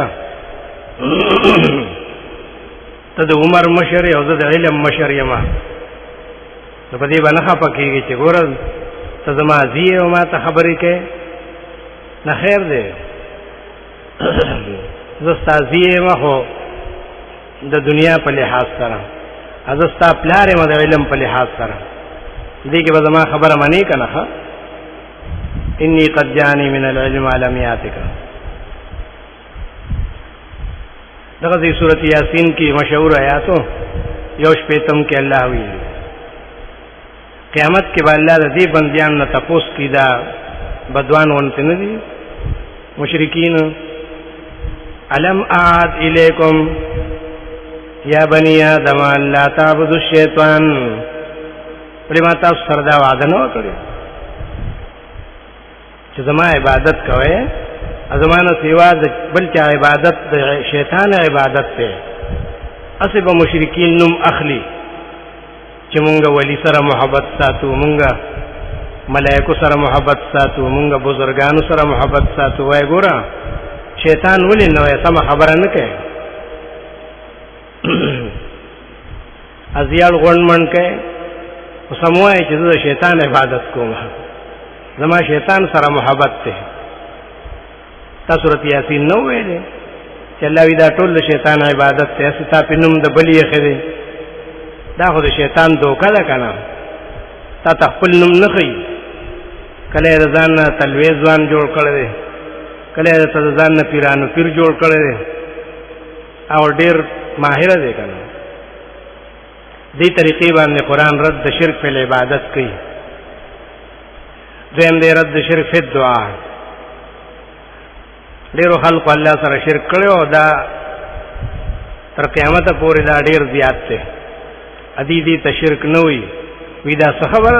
ته د عمر مشر او زه د علم مشر یم. نو په دې باندې خفه کېږي چې ګوره ته زما زی او ما ته خبرې کوې. نه خیر دی زه ستا زی یم خو د دنیا په لحاظ سره، زه ستا پلار یم د علم په لحاظ سره. دې کې به زما خبره منې که نه؟ ښه انی قد جانی من العلم علم یاتک. دغه دې سورۃ یاسین کې مشهور آیاتو یو شپیتم کې الله ویلي قیامت کې به الله د دې بندیان نه تپوس کی دا بدوان ونته نه دي مشرکین. علم اعد الیکم یا بنی آدم لا تعبدوا الشیطان. پرې ما تاسو سره دا وعده نه وکړې چې زما عبادت کوئ، زمانه سیوا د بل چا عبادت د شیطان عبادت ته. اسی به مشرکین نوم اخلي چې مونږ ولی سره محبت ساتو، مونږ ملائکو سره محبت ساتو، مونږ بزرګانو سره محبت ساتو. وای ګوره شیطان ولې نه وای سم خبره نه کوي. ازیال غونډمن کوي او سموای چې زه شیطان عبادت کوم، زما شیطان سره محبت ته. تا سورۃ یاسین نو ویلې چې الله وی دا ټول شیطان عبادت ته استا په نوم د بلی خره. دا خو د شیطان دوکه ده کنه. تا خپل نوم نه خي، کله رضان تلویز ځوان جوړ کړی، کله رضان نه پیرانو پیر جوړ کړی او ډیر ماهر دی کنه. دې طریقې باندې قرآن رد شرک په عبادت کوي. دویم دې رد شرک په دعا. ډیرو خلکو الله سره شرک کړو، دا تر قیامت پورې دا ډیر زیات دی. ادي دې ته شرک نه وي وی دا څه خبره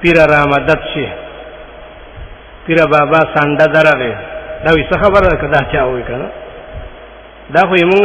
پیر را مدد شي، پیر بابا سانډه درغه دا وی څه خبره کدا چا وای کنه. دا خو موږ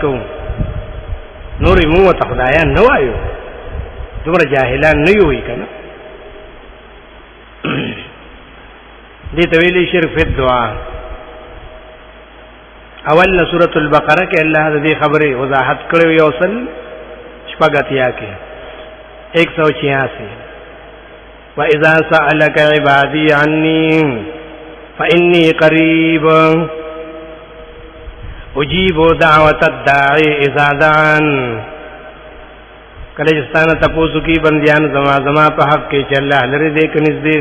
کوو، نور موږ ته خدایان نه وایو. دومره جاهلان نه یو کنه. دې ته ویلي شرک په دعا. اول سورۃ البقره کې الله دې خبره وضاحت کړو یو سل شپږتیا کې 186 واذا سالك عبادي عني فاني قريب اجيب دعوه الداعي اذا دعان. کله چې ستانه تاسو کې بنديان زما په حق کې چې الله لري دې کې نږدې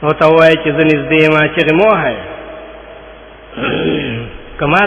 نو ته وایي چې زه نږدې ما چې مو ہے کما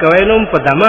کوي نو په دمه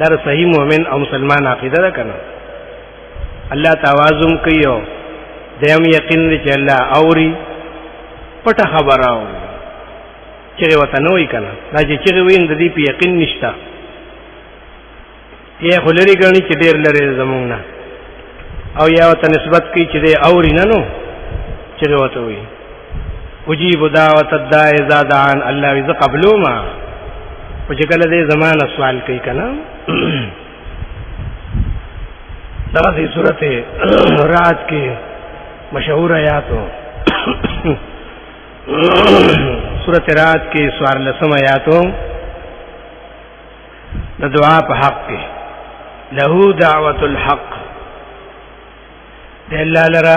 در صحیح مؤمن او مسلمان عقیده ده کنه. الله تعاوازم کوي دیم یقین دې چې الله اوري پټه خبر اوري چې وته نوې کنه. دا چې وین د دې په یقین نشتا یې خلری غني چې ډیر لري زمونږ نه او یا ته نسبت کوي چې دې اوري نه نو چې وته وي اجیب دعوت الداعی اذا دعان. الله وی ز قبلو ما او چې کله دې زمانہ سوال کوي کنه. دا دې سورته رات کې مشهور آیاتو سورته رات کې سوار لسم آیاتو د دعا په حق کې له دعوت الحق. د الله لرا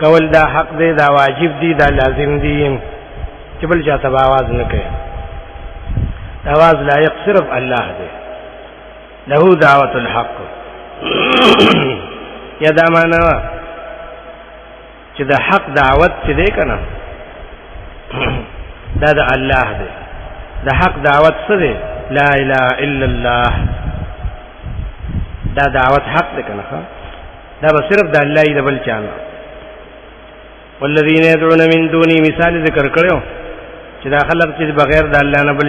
کول دا حق دی، دا واجب دی، دا لازم دی چې بل چاته به آواز نه کوي. دا آواز لایق صرف الله دی، له دعوت الحق. یا دا معنا چې د حق دعوت چې دی که نه دا د الله دی. د حق دعوت څه دی؟ لا اله الا الله. دا دعوت حق دی که نه، دا به صرف د الله د بل چا نه. والذین يدعون من دونی مثال ذکر کړو چې دا خلق چې بغیر د الله نه بل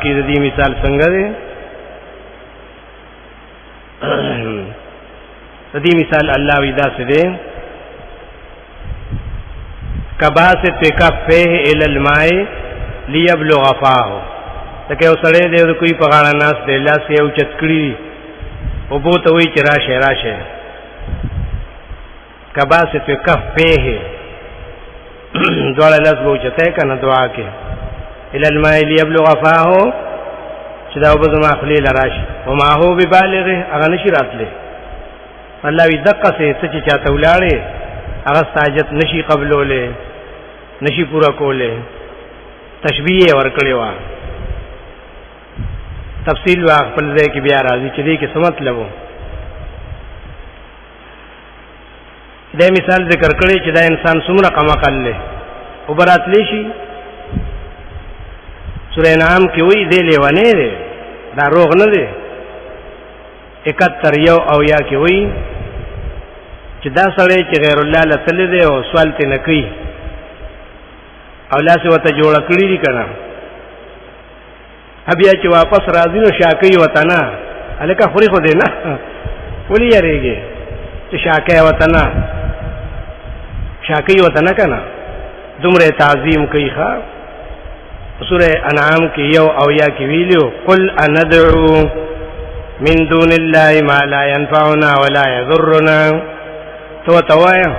کوي، د دې مثال څنګه دی؟ د دې مثال الله وی دا څه دی؟ کباسط کفه الی الماء لیبلغ فاه. لکه یو سړی دی د کوی په غاړه ناس دی، لاس یې اوچت کړي او بو ته وایي چې راشه راشه. کباسط کفه دواړه لاس به اوچتی که نه دعا کې الی الماء لیبلغ فاه چې دا اوبه زما خولې له راشي. وما هو ببالغه، هغه نشي راتلی. الله وی دقسې ته چې چاته ولاړې هغه ستا حاجت نشي قبلولی، نشي پورا کولی. تشبیه یې ورکړې وه. تفصیل به خپل ځای کې بیا راځي چې دې کې څه مطلب و. دا مثال ذکر کړی چې دا انسان څومره کمعقل دی او به راتلی شي. سورہ انعام کې وایي دی لیونی دی، دا روغ نه دی. 71 یو او یا کې وایي چې دا سړی چې غیر الله له تللی دی او سوال ترې نه کوي او لاسې ورته جوړه کړي دي که نه، بیا چې واپس راځي نو شاکۍ ورته نه. هلکه خوري خو دی نه، ولې یېرېږې چې شاکۍ ورته نه، شاکۍ ورته نه که نه، دومره تعظیم کوي. ښه سورہ انعام کې یو او یا کې ویلو قل اندعو من دون الله ما لا ينفعنا ولا يضرنا. تو توایا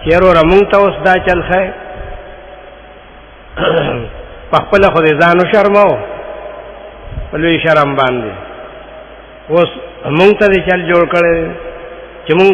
چیرې ور مونږ ته اوس دا چل خای په خپل خو دې ځانو شرمو په لوی شرم باندې اوس مونږ ته دې چل جوړ کړي چې مونږ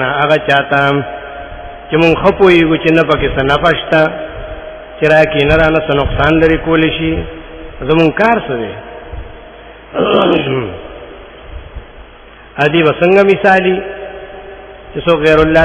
نه هغه چاته چې مونږ خپويږو چې نه پکې څه نفع شته، چې راکې نه رانه څه نقصان لري کولی شي. زمونږ کار څه دی؟ ادي به څنګه مثالي چې څوک غیر الله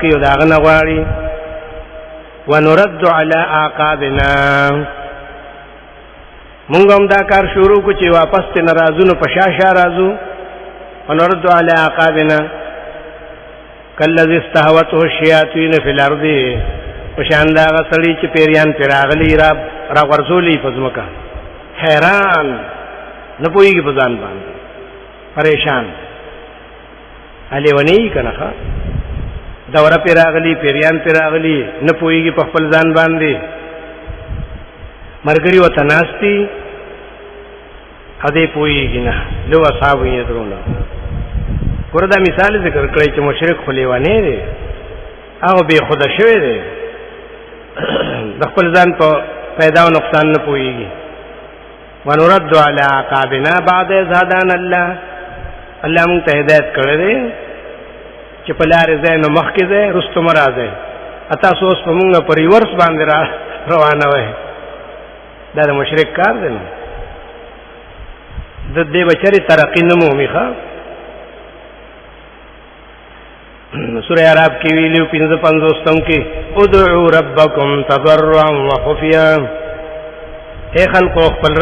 کوي او د هغه نه غواړي. ونرد على اعقابنا، مونږ هم دا کار شروع کو چې واپس ته ناراضو نو په شاشه راځو. ونرد على اعقابنا کالذي استهوته الشياطين في الارض، وشان دا هغه سړي چې پیریان پرې راغلي را غورځولي په ځمکه، حیران نه پوهېږي په ځان باندې، پریشان لیونی که نه. دوره پرې راغلي، پیریان پرې راغلي، نه پوهېږي په خپل ځان باندې. ملګري ورته ناست دي او دی پوهېږي نه. لو اصحاب یدرونه. ګوره دا مثال ذکر کړی چې مشرک خو لیونی دی، هغه بې خوده شوی دی، د خپل ځان په پیدا او نقصان نه پوهېږي. ونرد على اعقابنا بعد اذ هدانا الله. الله مونږ ته هدایت کړی دی چې په لارې ځئ نو مخکې ځئ، رستو مه راځئ. تاسو اوس په مونږ په ریورس باندې روانه وئ. دا د مشرک کار دی. نو د دې به چېرې ترقي نه مومي. ښه سورہ اعراف کې ویلو 55 کې ادعوا ربکم تضرعا وخفیا. اے خلقو خپل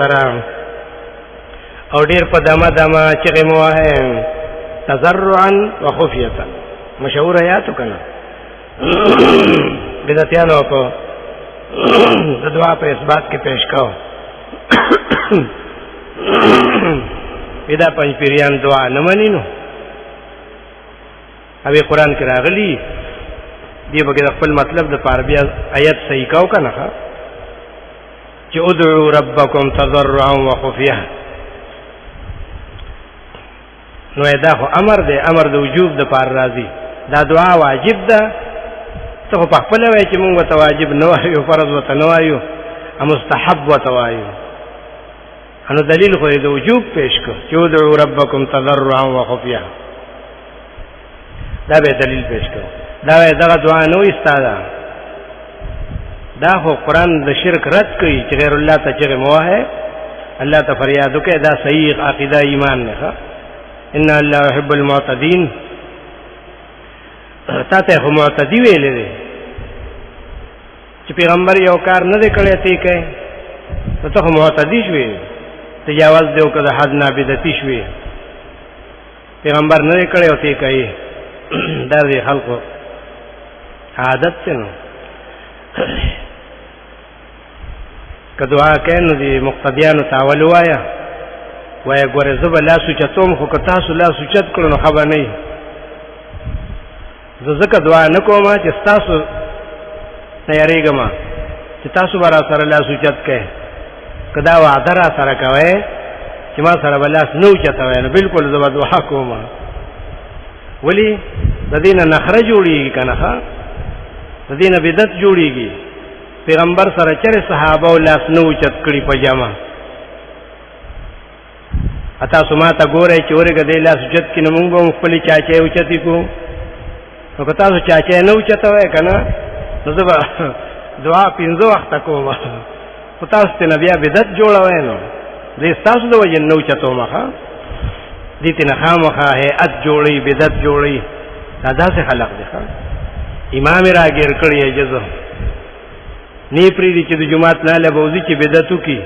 سره او ډېر په دمه دمه چغې مو وهئ. تضرعا وخفیة مشهور آیاتو که نه بدعتیانو په د دعا په اثبات کې پیش کاو. دا پنځ پیریان دعا نه مني نو اوی قرآن کې راغلی دی بګر خپل مطلب د پاره بیا آیت صحیح کاو کنه چې ادعوا ربکم تضرعا وخفیه. نو دا خو امر دی، امر د وجوب د پاره راځي. دا دعا واجب ده، ته په خپل وای چې مونږ ته واجب نه وایو، فرض وته نه وایو، مستحب وته وایو. انو دلیل خو د وجوب پیش کو چې ادعوا ربکم تضرعا وخفیا، دا به دلیل پیش کو. دا دغه دعا نو استاده، دا خو قرآن د شرک رد کوي چې غیر الله ته چغې موه الله ته فریاد وکړي. دا صحیح عقیده ایمان نه. ان الله يحب المعتدين، تا ته خو معتدی ویلې دي چې پیغمبر یو کار نه دی کړی ته کوي، ته خو معتدی شوې، تجاوز دی وکړه، حد نه بدعتي شوې، پیغمبر نه دی کړی او ته کوي. دا دی خلکو عادت څه نو که دعا کوي نو دی مقتدیانو تاول وایا وای ګوره زه به لاس اوچتوم، خو که تاسو لاس اوچت کړو نو خبر نه وي. زه ځکه دعا نه کوم چې ستاسو نه یارېږم چې تاسو به را سره لاس اوچت کوئ. که دا وعده را سره کوئ چې ما سره به لاس نه اوچتوئ نو بلکل زه به دعا کوم. ولې د دې نه نخره جوړېږي که نه ښه، د دې نه بدعت جوړېږي. پیغمبر سره چرې صحابه او لاس نه اوچت کړي په جمع، تاسو ما ته ګورئ چې ورګه دی لاس اوچت کړي نو مونږ به خپلې چاچۍ اوچتې کړو. نو که تاسو چاچۍ نه اوچتوئ که نه نو زه به دعا 5 وخته کوم، خو تاسو ترې نه بیا بدعت جوړوئ نو زه ستاسو د وجې نه اوچتوم. ښه دې ترې نه خامخا هیئت جوړوي، بدعت جوړوي. دا داسې خلق دی. ښه امام یې راګیر کړی یې جزو نه پرېږدي چې د جومات نه له به وځي چې بدعت وکړي،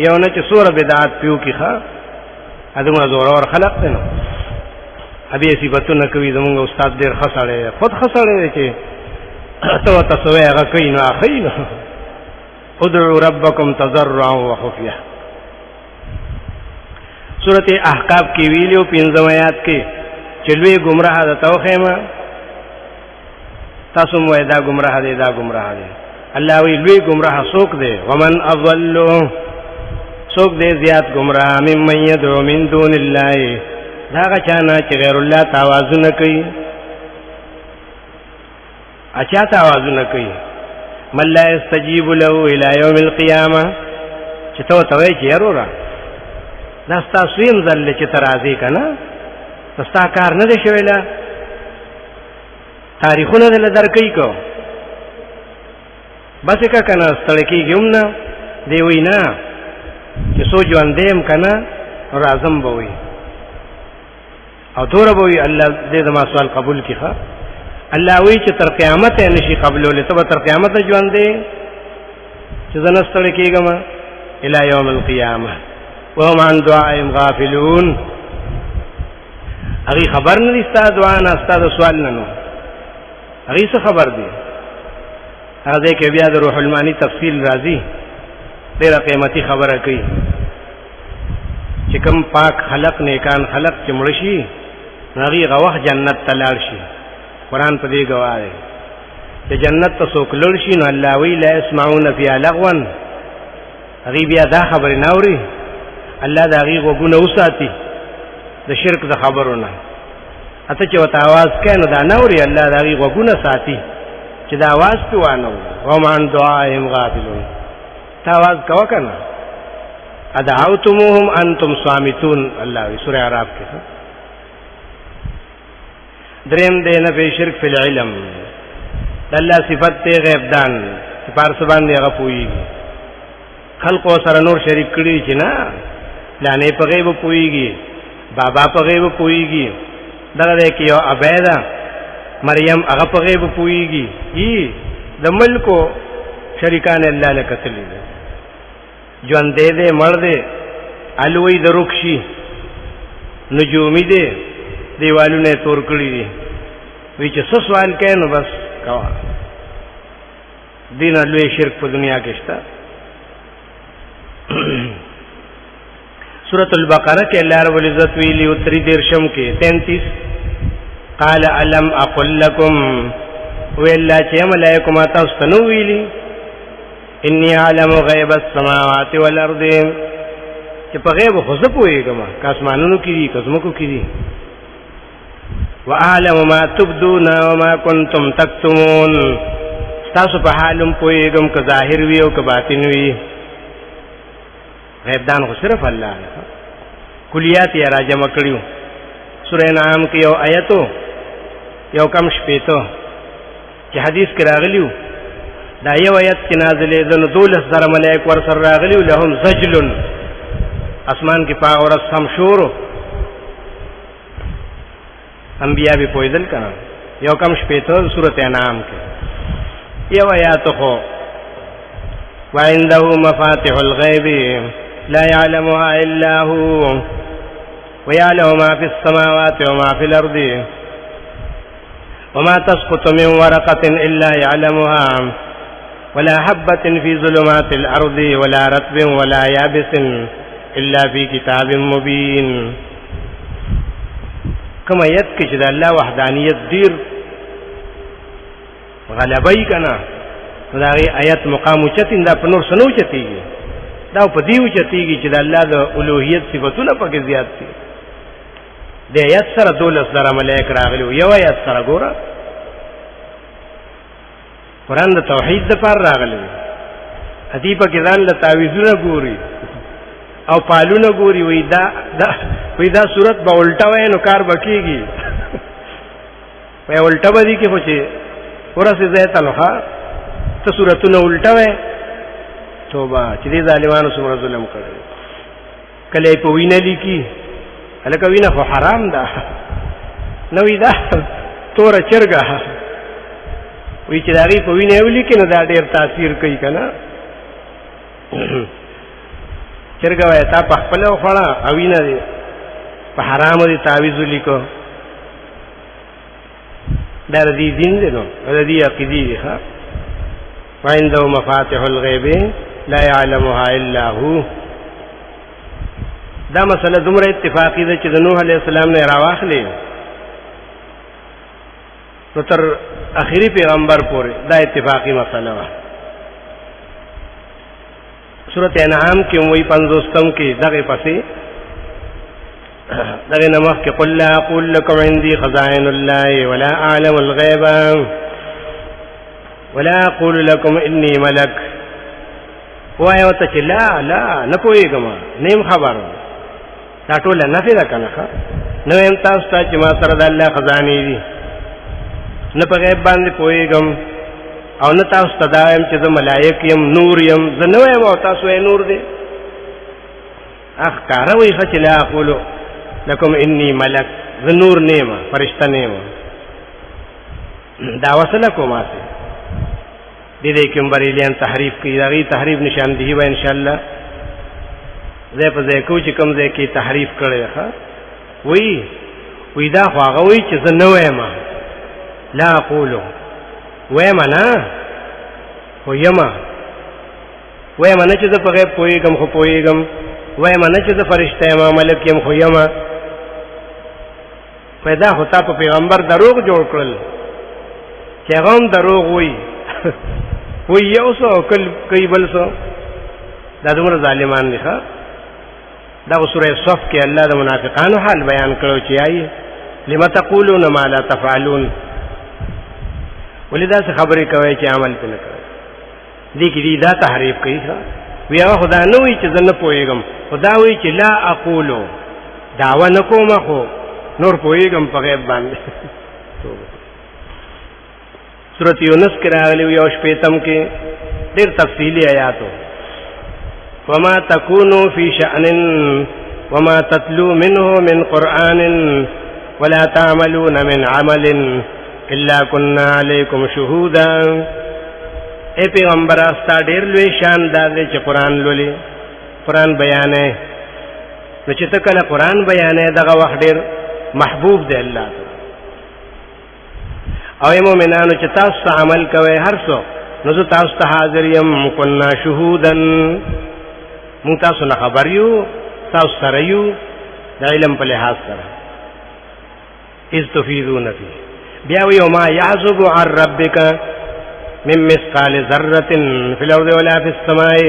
یو نه چې څومره بدعت پې وکړي. ښه دومره زورور خلق دی نو ابي صفتونه کوي. زمونږ استاد ډېر ښه سړی دی، خود ښه سړی دی چې ته ورته څه وایې هغه کوي نو اخی نو. ادعوا ربکم تضرعا وخفیا. سورت احقاف کې ویلیو 5 آیات کې چې لوی ګمراه ده ته وښیمه، تاسو مو دا ګمراه دی دا ګمراه دی. الله وی لوی ګمراه څوک دی؟ ومن اضل، څوک دی زیات ګمراه؟ ممن يدعو من دون الله، دا هغه چا نه چې غیر الله ته آوازونه کوي. اچا ته آوازونه کوي؟ من لا يستجيب له الى يوم القيامه، چې ته ورته وایې چې یروره دا ستاسو یم ځل چې ته راځې که نه، ستا کار نه دی شوی، له تاریخونه دله درکوي کو بس که که نه ستړی کېږي هم نه. دی وایي نه چې څو ژوندی یم که نه راځم به وایي او توره به وایي الله دې زما سوال قبول کړي. ښه الله وایي چې تر قیامت یې نشي قبلولی، ته به تر قیامته ژوندی چې زه نه ستړی کېږم الی یوم القیامه وهم عن دعائهم غافلون. هغوی خبر نه دي ستا دعا نه، ستا د سوال نه نو هغوی څه خبر دي؟ هغه ځای کې بیا د روح المانی تفصیل راځي، ډېره قیمتي خبره کوي چې کوم پاک خلق نیکان خلق چې مړه شي نو هغوی هغه وخت جنت ته لاړ شي. قرآن په دې ګواه دی چې جنت ته څوک لړ شي نو الله وی لا يسمعون فيها لغوا، هغوی بیا دا خبرې نه اوري. الله د هغوی غوږونه وساتي د شرک د خبرو نه. اته چې ورته اواز کوي نو دا نه اوري، الله د هغوی غوږونه ساتي چې دا اواز پې وانه اوري. وهم عن دعائهم غافلون. ته اواز کوه که نه ادعوتموهم انتم صامتون. الله وی سورة اعراف کې. دریم دی نفی شرک فی العلم. د الله صفت دی غیب دان چې په هر څه باندې هغه پوهېږي. خلقو سره نور شریک کړي چې نه پلانې په غیب پوهېږي، بابا په غیب پوهېږي، دغه دی کې یو عبیده مریم هغه په غیب پوهېږي. د ملکو شریکان الله له کتلي دي، ژوندی دی مړ دی، الوی د رکشي نجومی دی، دیوالونه یې تور کړي دي. وی چې څه سوال کوي نو بس کوه. دین لوی شرک په دنیا کې شته. سورۃ البقرہ کې الله رب العزت ویلی 33 کې 33 قال الم اقل لكم ویلا چې ملائکه ما تاسو ته نو ویلی انی علم غیب السماوات والارض، چې په غیب خو زه پوهېږم که اسمانونو کې دي که ځمکو کې دي. واعلم ما تبدون وما کنتم تکتمون، ستاسو په حال هم پوهېږم که ظاهر وي او که باطن وي. غیب دان خو صرف الله دی. کلیات یې را جمع کړیو. سورہ انعام کې یو آیتو یو کم شپېته چې حدیث کې راغلیو دا یو آیت چې نازلې ده نو 12,000 ملائک ورسره راغلیو لهم زجلن اسمان کې په ورځ سم شورو انبیاء به پویدل کنه یو کم شپېته سورۃ انعام کې یو آیات خو وعنده مفاتح الغیب لا يعلمها الا هو ويعلم ما في السماوات وما في الارض وما تسقط من ورقة الا يعلمها ولا حبة في ظلمات الارض ولا رطب ولا يابس الا في كتاب مبين. کما یت کې چې د الله وحدانیت ډیر غلبای کنا دا غي آیت مقام چتین دا په نور سنو چتیږي دا په دیو چتیږي چې د الله د الوهیت صفاتونه پکې زیات دي. د آیت سره 12,000 ملائک راغلي یو آیت سره ګوره قرآن د توحید د پر راغلی ادي په کې ځان له تعویذونه ګوري او پالونه ګوري وې دا صورت به الټا وای نو کار بکیږي وای الټا بدی کې هوچی ورسې زه ته نوخه ته صورتونه الټا وای توبه چې دې ظالمانو څومره ظلم کړی کله په وینه لیکي هلکه وینه خو حرام ده نو دا تور چرګه وی چې داغي په وینه ولیکي نو دا ډیر تاثیر کوي کنه چرګه وای تا په خپل خوړه او وینه په حرام دي تعویذ لیکو دا دې دین دی نو دا دې عقیدی دی ښا وعنده مفاتح الغیب لا يعلمها الا هو. دا مسله دومره اتفاقی ده چې د نوح علیه السلام نه راواخلې نو تر اخیری پیغمبر پورې دا اتفاقی مسله وه. سورۃ انعام کې وی 50 کې دغه پسې دغه نمخ کې قل لا اقول لكم عندي خزائن الله ولا اعلم الغيب ولا اقول لكم اني ملك وایو ته چې لا نه پوهېږم نیم خبر دا ټول نه فیدا کنه نو هم تاسو ته چې ما سره د الله خزانه دي نه په غیب باندې پوهېږم او نه تاسو ته دا يم چې زه ملائک يم نور يم زه نه وایم او تاسو یې نور دي اخ کاروي چې لا اقول لكم اني ملك زه نور نیم فرشتہ نیم دا وصله کومه دې کوم بریلیان تحریف کوي دا غي تحریف نشاندهي و ان شاء الله زه په ځای کو چې کوم ځای کې تحریف کړی ښا وی دا خو هغه وی چې زه نه وایم لا اقولو وایم نه خو یما وایم نه چې زه په غیب پوهېږم خو پوهېږم وایم نه چې زه فرشته یم ملک یم خو یما پیدا خو تا په پیغمبر دروغ جوړ کړل چې هغه هم دروغ وی یو څو کوي بل څو دا دومره ظالمان دي ښا. دا سورہ صف کې الله د منافقانو حال بیان کړو چې آی لما تقولون ما لا تفعلون ولدا څه خبرې کوي چې عمل نه کوي دې کې دا تحریف کوي وی هغه خدا نه وی چې زنه پوهېږم خدا وی چې لا اقولو دعوا نکوم خو نور پوهېږم په غیب باندې. سورۃ یونس کې راغلی یو شپېتم کې ډېر تفصیلی آیاتو وما تكونوا في شأن وما تتلو منه من قرآن ولا تعملون من عمل إلا كنا عليكم شهودا. اے پیغمبر استا ډېر لوی شان دی چې قرآن لولي قرآن بیانې نو چې ته کله قرآن بیانې دغه وخت ډېر محبوب دی الله او مومنانو چې تاسو عمل کوي هر څو نو تاسو ته حاضر یم كنا شهودا مون تاسو نه خبر یو تاسو سره یو د علم په لحاظ سره اذ تفیضون فی بیا وی ما یعذب عن ربک من مثقال ذره فی الارض ولا فی السماء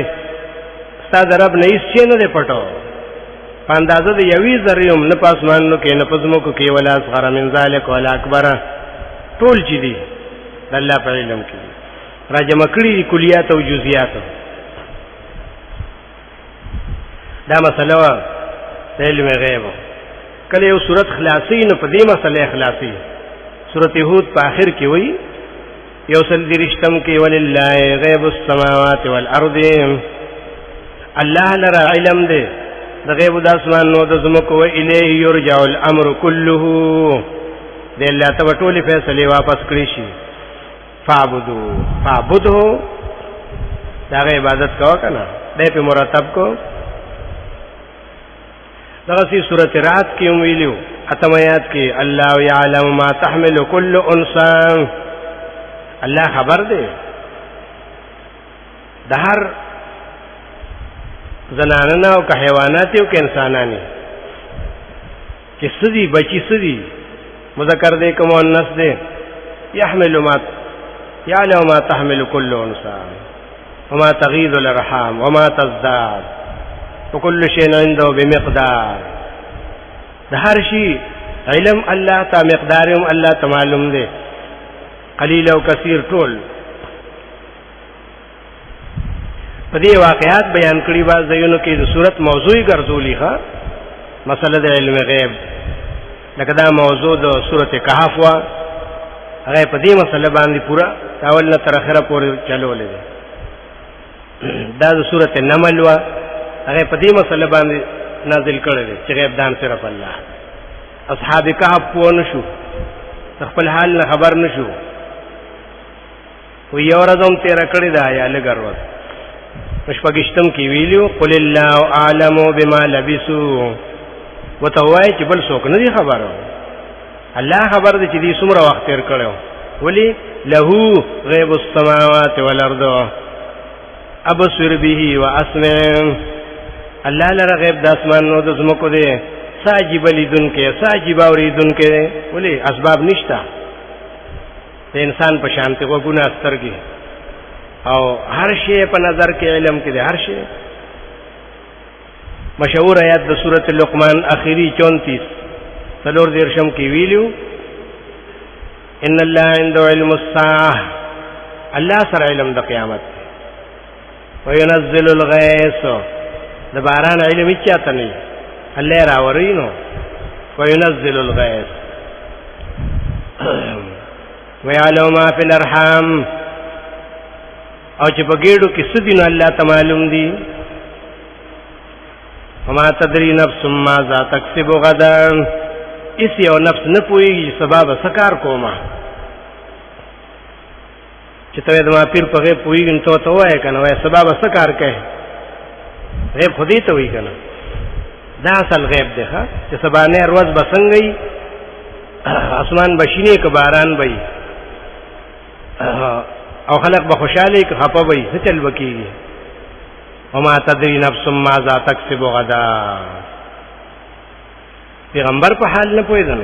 استاد رب نه هیڅ نه دی پټو پاندازه د یوی ذریوم نه پاسمانو کې نه پزمو کې ولا اصغر من ذلک ولا اکبر ټول چې دي د الله په علم کې راجم کړي کلیات او جزئیات دا مسله وا د علم غیب. کله یو صورت خلاصي نو په دې مسله خلاصي. سورۃ هود په آخر کې وایي یو سل درشتم کې ولله غیب السماوات والارض، الله لرا علم دې د غیب د اسمان نو د زمکو، و الیه یرجع الامر كله، دې الله ته ټول فیصله واپس کړی شي. فعبده دا عبادت کوه کنه، دې په مرتب کو. دغه سی سورۃ رعد کې ویلو اتمیات کې الله یعلم ما تحمل كل انثى، الله خبر دی د هر زنانه او که حیوانات او که انسانانی چې سدي بچی سدي مذکر دی که مؤنث دی. يحمل ما يعلم ما تحمل كل انثى وما تغيض الارحام وما تزداد وكل شيء عنده بمقدار. د هر شي علم الله ته، مقدار هم الله ته معلوم دی، قلیل او کثیر ټول. په دې واقعات بیان کړي باز دینو کې د صورت موضوعي ګرځولي ښه مسله د علم غیب، لکه دا موضوع د سورۃ کهف وا، هغه په دې مسله باندې پورا اول نه تر اخره پورې چلولې ده. دا د سورۃ نمل وا، هغه په دې مسله باندې نازل کړي دي چې غیب دان صرف الله. اصحاب کهف پوه نشو، خپل حال نه خبر نشو، و یو ورځ هم تیر کړی دا یا لګر ورځ مشپګشتم کې ویلو قل الله اعلم بما لبثوا، وتوای چې بل څوک نه دی خبره، الله خبر دی چې دې څومره وخت تیر کړو. ولی له غیب السماوات والارض ابصر به واسمع، الله لره غیب د اسمان نو د زمکو دی، ساجب لیدون کې ساجب اوریدون کې، ولی اسباب نشتا د انسان په شانته وګونه سترګي او هر شی په نظر کې علم کې دی هر شی. مشهور آیات د سورۃ لقمان اخیری 34 څلور دیرشم کې ویلو ان الله عنده علم الساعه، الله سره علم د قیامت، وينزل الغيث، د باران علم یې چاته نه الله راورینو، وينزل الغيث ويعلم ما في الارحام، او چې په ګېډو کې څه دي نو الله ته معلوم دي. وما تدري نفس ماذا تكسب غدا، اس یو نفس نه پوهېږي سبا به څه کار کومه. چې ته د ما پیر په غیب پوهېږي نو ته وایې که نه وایې سبا به څه کار کوې، غیب خو دې ته وایي که نه. دا اصل غیب دی ښه، چې سبانۍ ورځ به څنګه وي، اسمان به شینې که باران به وي، او خلق به خوشاله که خپه به وي، څه چل به کېږي. وما تدري نفس ماذا تكسب غدا، پیغمبر په حال نه پوهېدل.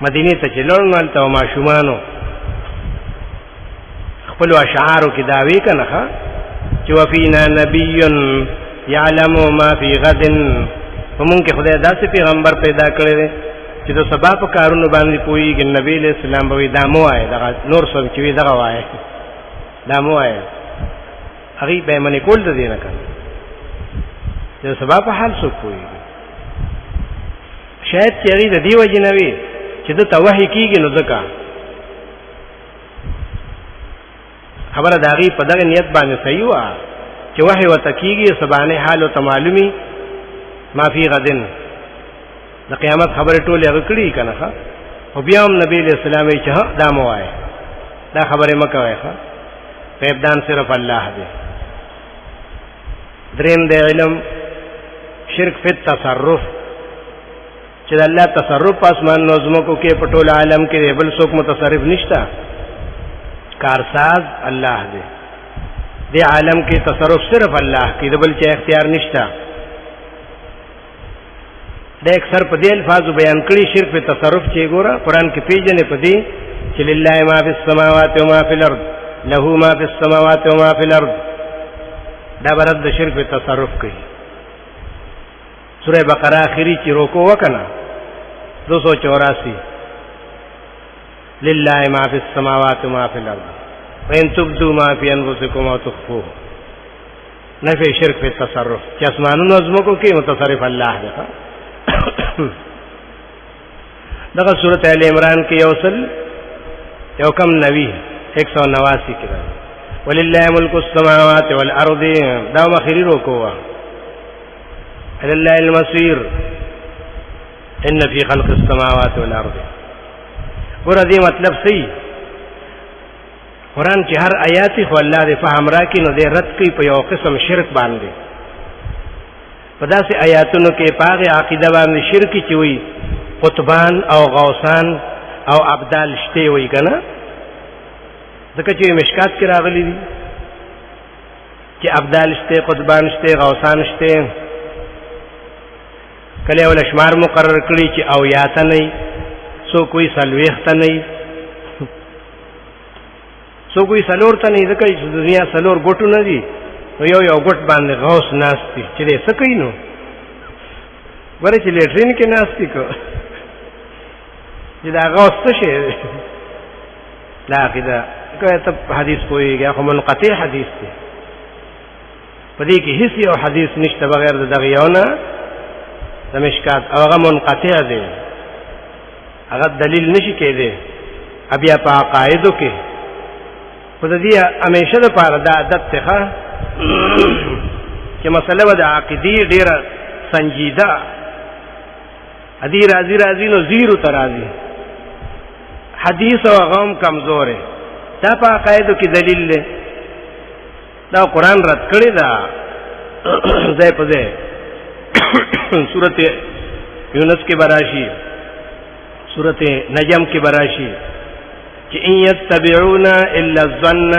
مدینې ته چې لاړ نو هلته ماشومانو خپلو اشعارو کې دا وی که نه ښه چې وفینا نبی یعلم ما فی غد، په مونږ کې خدای داسې پیغمبر پیدا کړی دی چې د سبا په کارونو باندې پوهېږي. نبی علیہ السلام به وایي دا مه وایه، دغه نور څوک چې وي دغه وایه، دا مه وایه. هغوی به یې منې کول د دې نه که نه چې د سبا په حال څوک پوهېږي. شاید چې هغوی د دې وجې نه وي چې ده ته وحي کېږي نو ځکه خبره د هغوی په دغه نیت باندې صحیح وه چې وحي ورته کېږي، سبانۍ حال ورته معلومي، ما فی غدن د قیامت خبرې ټولې هغه کړي که نه ښه. خو بیا هم نبی علیہ السلام وایي چې دا مه وایه، دا خبرې مه کوئ ښه، غیب دان صرف الله دی. دریم د علم شرک فی التصرف، چې د الله تصرف په اسمان نو ځمکو کې په ټول عالم کې دی، بل څوک متصرف نشته، کارساز الله دی. دې عالم کې تصرف صرف الله کې، د بل چا اختیار نشته. دا اکثر په دې الفاظو بیان کړي شرک په تصرف چې ګوره قرآن کې پیژنې په دې چې لله ما فی السماوات و ما فی الارض، له ما فی السماوات و ما فی الارض، دا برد د شرک په تصرف کوي. سورہ بقرہ آخری چې روکو وکنه 284 لله ما فی السماوات و ما فی الارض وان تبدوا ما فی انفسکم او تخفوه، نفی شرک فی تصرف چې اسمانونو ازمکو کې متصرف الله دی. دغه سورۃ ال عمران کې یو کم 189 کې راځي ولله ملک السماوات والارض دا مخری رکوع لله المصير ان في خلق السماوات والارض. ور دې مطلب صحیح قرآن چې هر آیات خو الله دې فهم راکړي نو دې رد کوي په یو قسم شرک باندې. په داسې آیاتونو کې پاغه عقیده باندې شرک چې وي قطبان او غوثان او ابدال شته وي کنه، ځکه چې مشکات کې راغلي دي چې ابدال شته، قطبان شته، غوثان شته. کله ول شمار مقرر کړی چې او یاته نه سو کوئی سلويخته نه سو کوئی سلور ته نه ځکه چې دنیا سلور ګټو نه دي نو یو ګټ باندې غوث ناشتي چې دې څه کوي نو ورته چې لټرین کې ناشتي کو چې دا غوث څه شي لا کده کوي ته حدیث کویږي خو منقطع حدیث دی په دې کې هیڅ یو حدیث نشته بغیر د دغه یونه د مشکات او هغه منقطع دی، هغه دلیل نشي کېده. بیا په عقایدو کې په دې همیشه د پاره د عادت څخه چې مسله د عقیدې ډیره سنجیده ادي راځي نو زیرو ترازی حدیث او غوم کمزور دا په عقایدو کې دلیل دی. دا قرآن رد کړی دا ځای په ځای سورت یونس کې براشي، سورت نجم کې براشي چې ان يتبعون الا الظن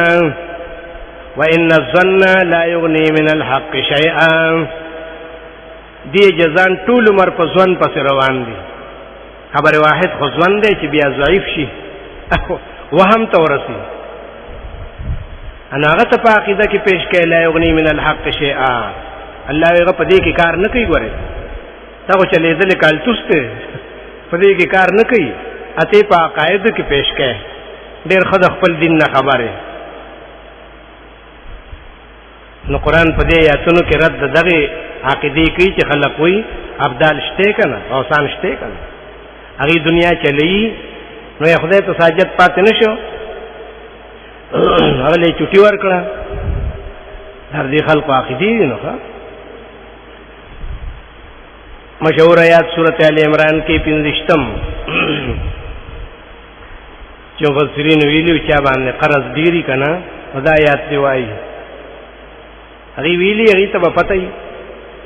وان الظن لا يغني من الحق شيئا. دی جزان ټول عمر په ځوان پس روان دي. خبر واحد خو ځوان دی چې بیا ضعیف شي وهم تورسي انا هغه ته په عقیده کې پیش کړي لا يغني من الحق شيئا. الله هغه په دې کې کار نه کوي. ګوره تا خو چلې دل کال توسته په دې کې کار نه کوي، اته په عقاید کې پیش کړي ډېر خد خپل دین نه خبره. نو قرآن په دې آیاتونو کې رد دغه عقیده کوي چې خلک وي ابدال شته کنه او سان شته کنه هغه دنیا چلی نو خدای ته ساجد پات نشو هغه له چټي ور کړه هر دې خلق عقیده نو ښه. مشهور آیات سورۃ ال عمران کې 15م چې مفسرین ویلي چې باندې قرض ډیری کنه خدای آیات دی وایي هغه ویلي هغه ته پته ای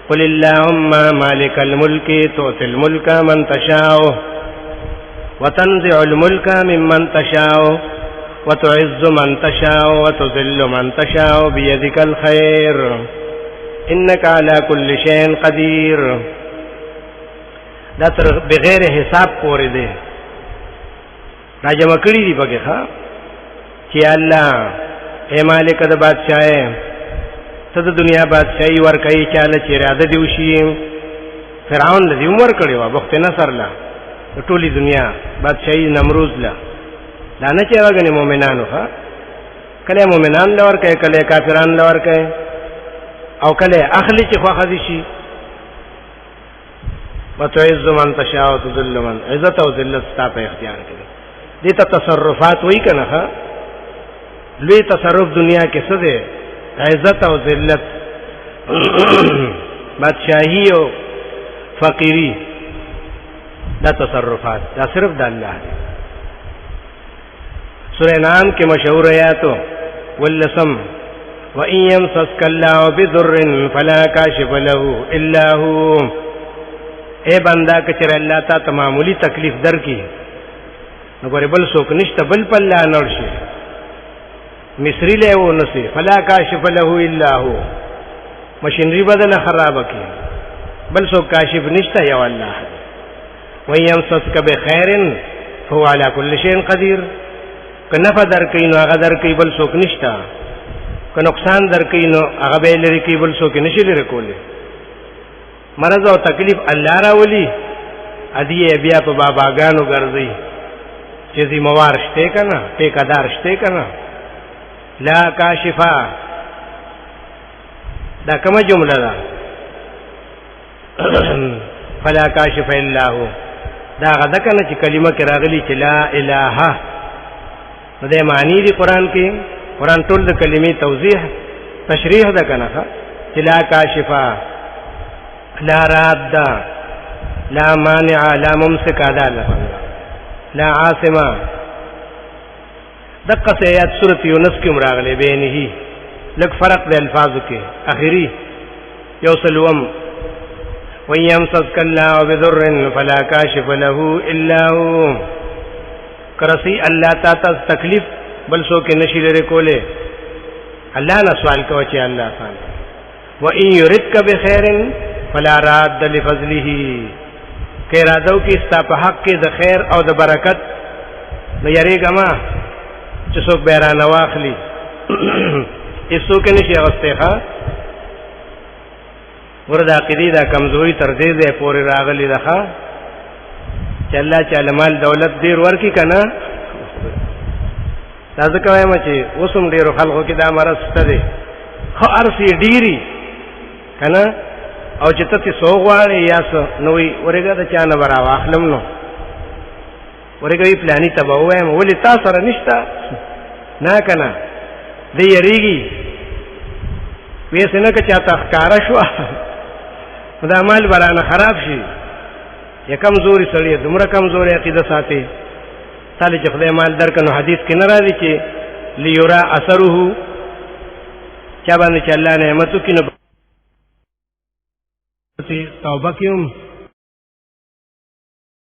قل اللهم مالک الملک تؤتي الملك من تشاء وتنزع الملك ممن تشاء وتعز من تشاء وتذل من تشاء بيدك الخير انك على كل شيء قدير. دا تر بغیر حساب پورې دی راجم کړی دی بګه ها چې الله اے مالک د بادشاہ ته د دنیا بادشاہي ور کوي چاله چې اراده دی وشي. فرعون د عمر کړي وا وخت نصر لا ټولي دنیا بادشاہي نمروز لا دا نه چې راغني مؤمنانو ها کله مؤمنان لور کوي کله کافرانو لور کوي او کله اخلي چې خو خدي شي. وتعز من تشاء وتذل من عزت او ذلت ستا په اختیار کې دي ته تصرفات وای کنه ها لوی تصرف دنیا کې څه دی عزت او ذلت بادشاہی او فقیری دا تصرفات دا صرف د الله دی. سورہ نام کې مشهور آیاتو ولسم وَإِن يَمْسَسْكَ اللَّهُ بِضُرٍّ فَلَا كَاشِفَ لَهُ إِلَّا هُوَ. اے بندا کچر الله تا ته معمولی تکلیف درکې نو ګورې بل څوک نشته بل په الله نور شي مصری له و نسی فلا کاشف له الا هو. مشینری بدل خراب کی بل څوک کاشف نشته یو الله. وَيَمْسَسْكَ بِخَيْرٍ فهو على كل شيء قدير. که نفع درکې نو هغه درکې بل څوک نشته، که نقصان درکې نو هغه به لري کې بل څوک نشي لري کولی. مرض او تکلیف الله راولي ادي بیا په باباګانو ګرځي چې ذمہوار شته کنه ټیکادار شته کنه لا کاشفا دا کومه جمله ده فلا کاشف الا هو دا غدا کنه چې کلمه کې راغلی چې لا اله نو د معنی دی قران کې قران ټول د کلمې توضیح تشریح ده کنه چې لا کاشفا لا راد لا مانع لا ممسک ادا لا عاصمه دقه آیات سورۃ یونس کې مراغله بینه لک فرق د الفاظو کې اخری یوسلوم وَيَمْسَسْكَ اللَّهُ بِضُرٍّ فَلَا كَاشِفَ لَهُ إِلَّا هُوَ کرسی الله تا تکلیف بل سو کې نشي لري کوله الله نه سوال کوي چې الله آسان وَإِن يُرِدْكَ بِخَيْرٍ فَلَا رَادَّ لِفَضْلِهِ کې ارادو کې ستا په حق کې د خیر او د برکت نو یریګه ما چې څوک بیرانه واخلي هیڅ څوک نشي غوښته وردا عقیدی دا کمزوری تر دې ده پورې راغلی ده چې الله تعالی مال دولت ډیر ورکی کنه تاسو کوی ما چې اوسم ډیرو خلکو کې دا مرسته ده خو ارسي ډیری کنه او چې ته څو غواړې یا څو نوې ورګه د چانه برا واخلم نو ورګه پلاني تبوم ولې تاسو سره نشتا نه کنه دې یریږي وېسنه که چاته ښکارا شو دا مال برانه خراب شي یا کمزوري سړی دومره کمزوري عقیده ساتي تعالی چې خدای مال درکنو حدیث کې نه راځي چې لیورا اثره چا باندې چې الله نعمتو کې نو توبه کوم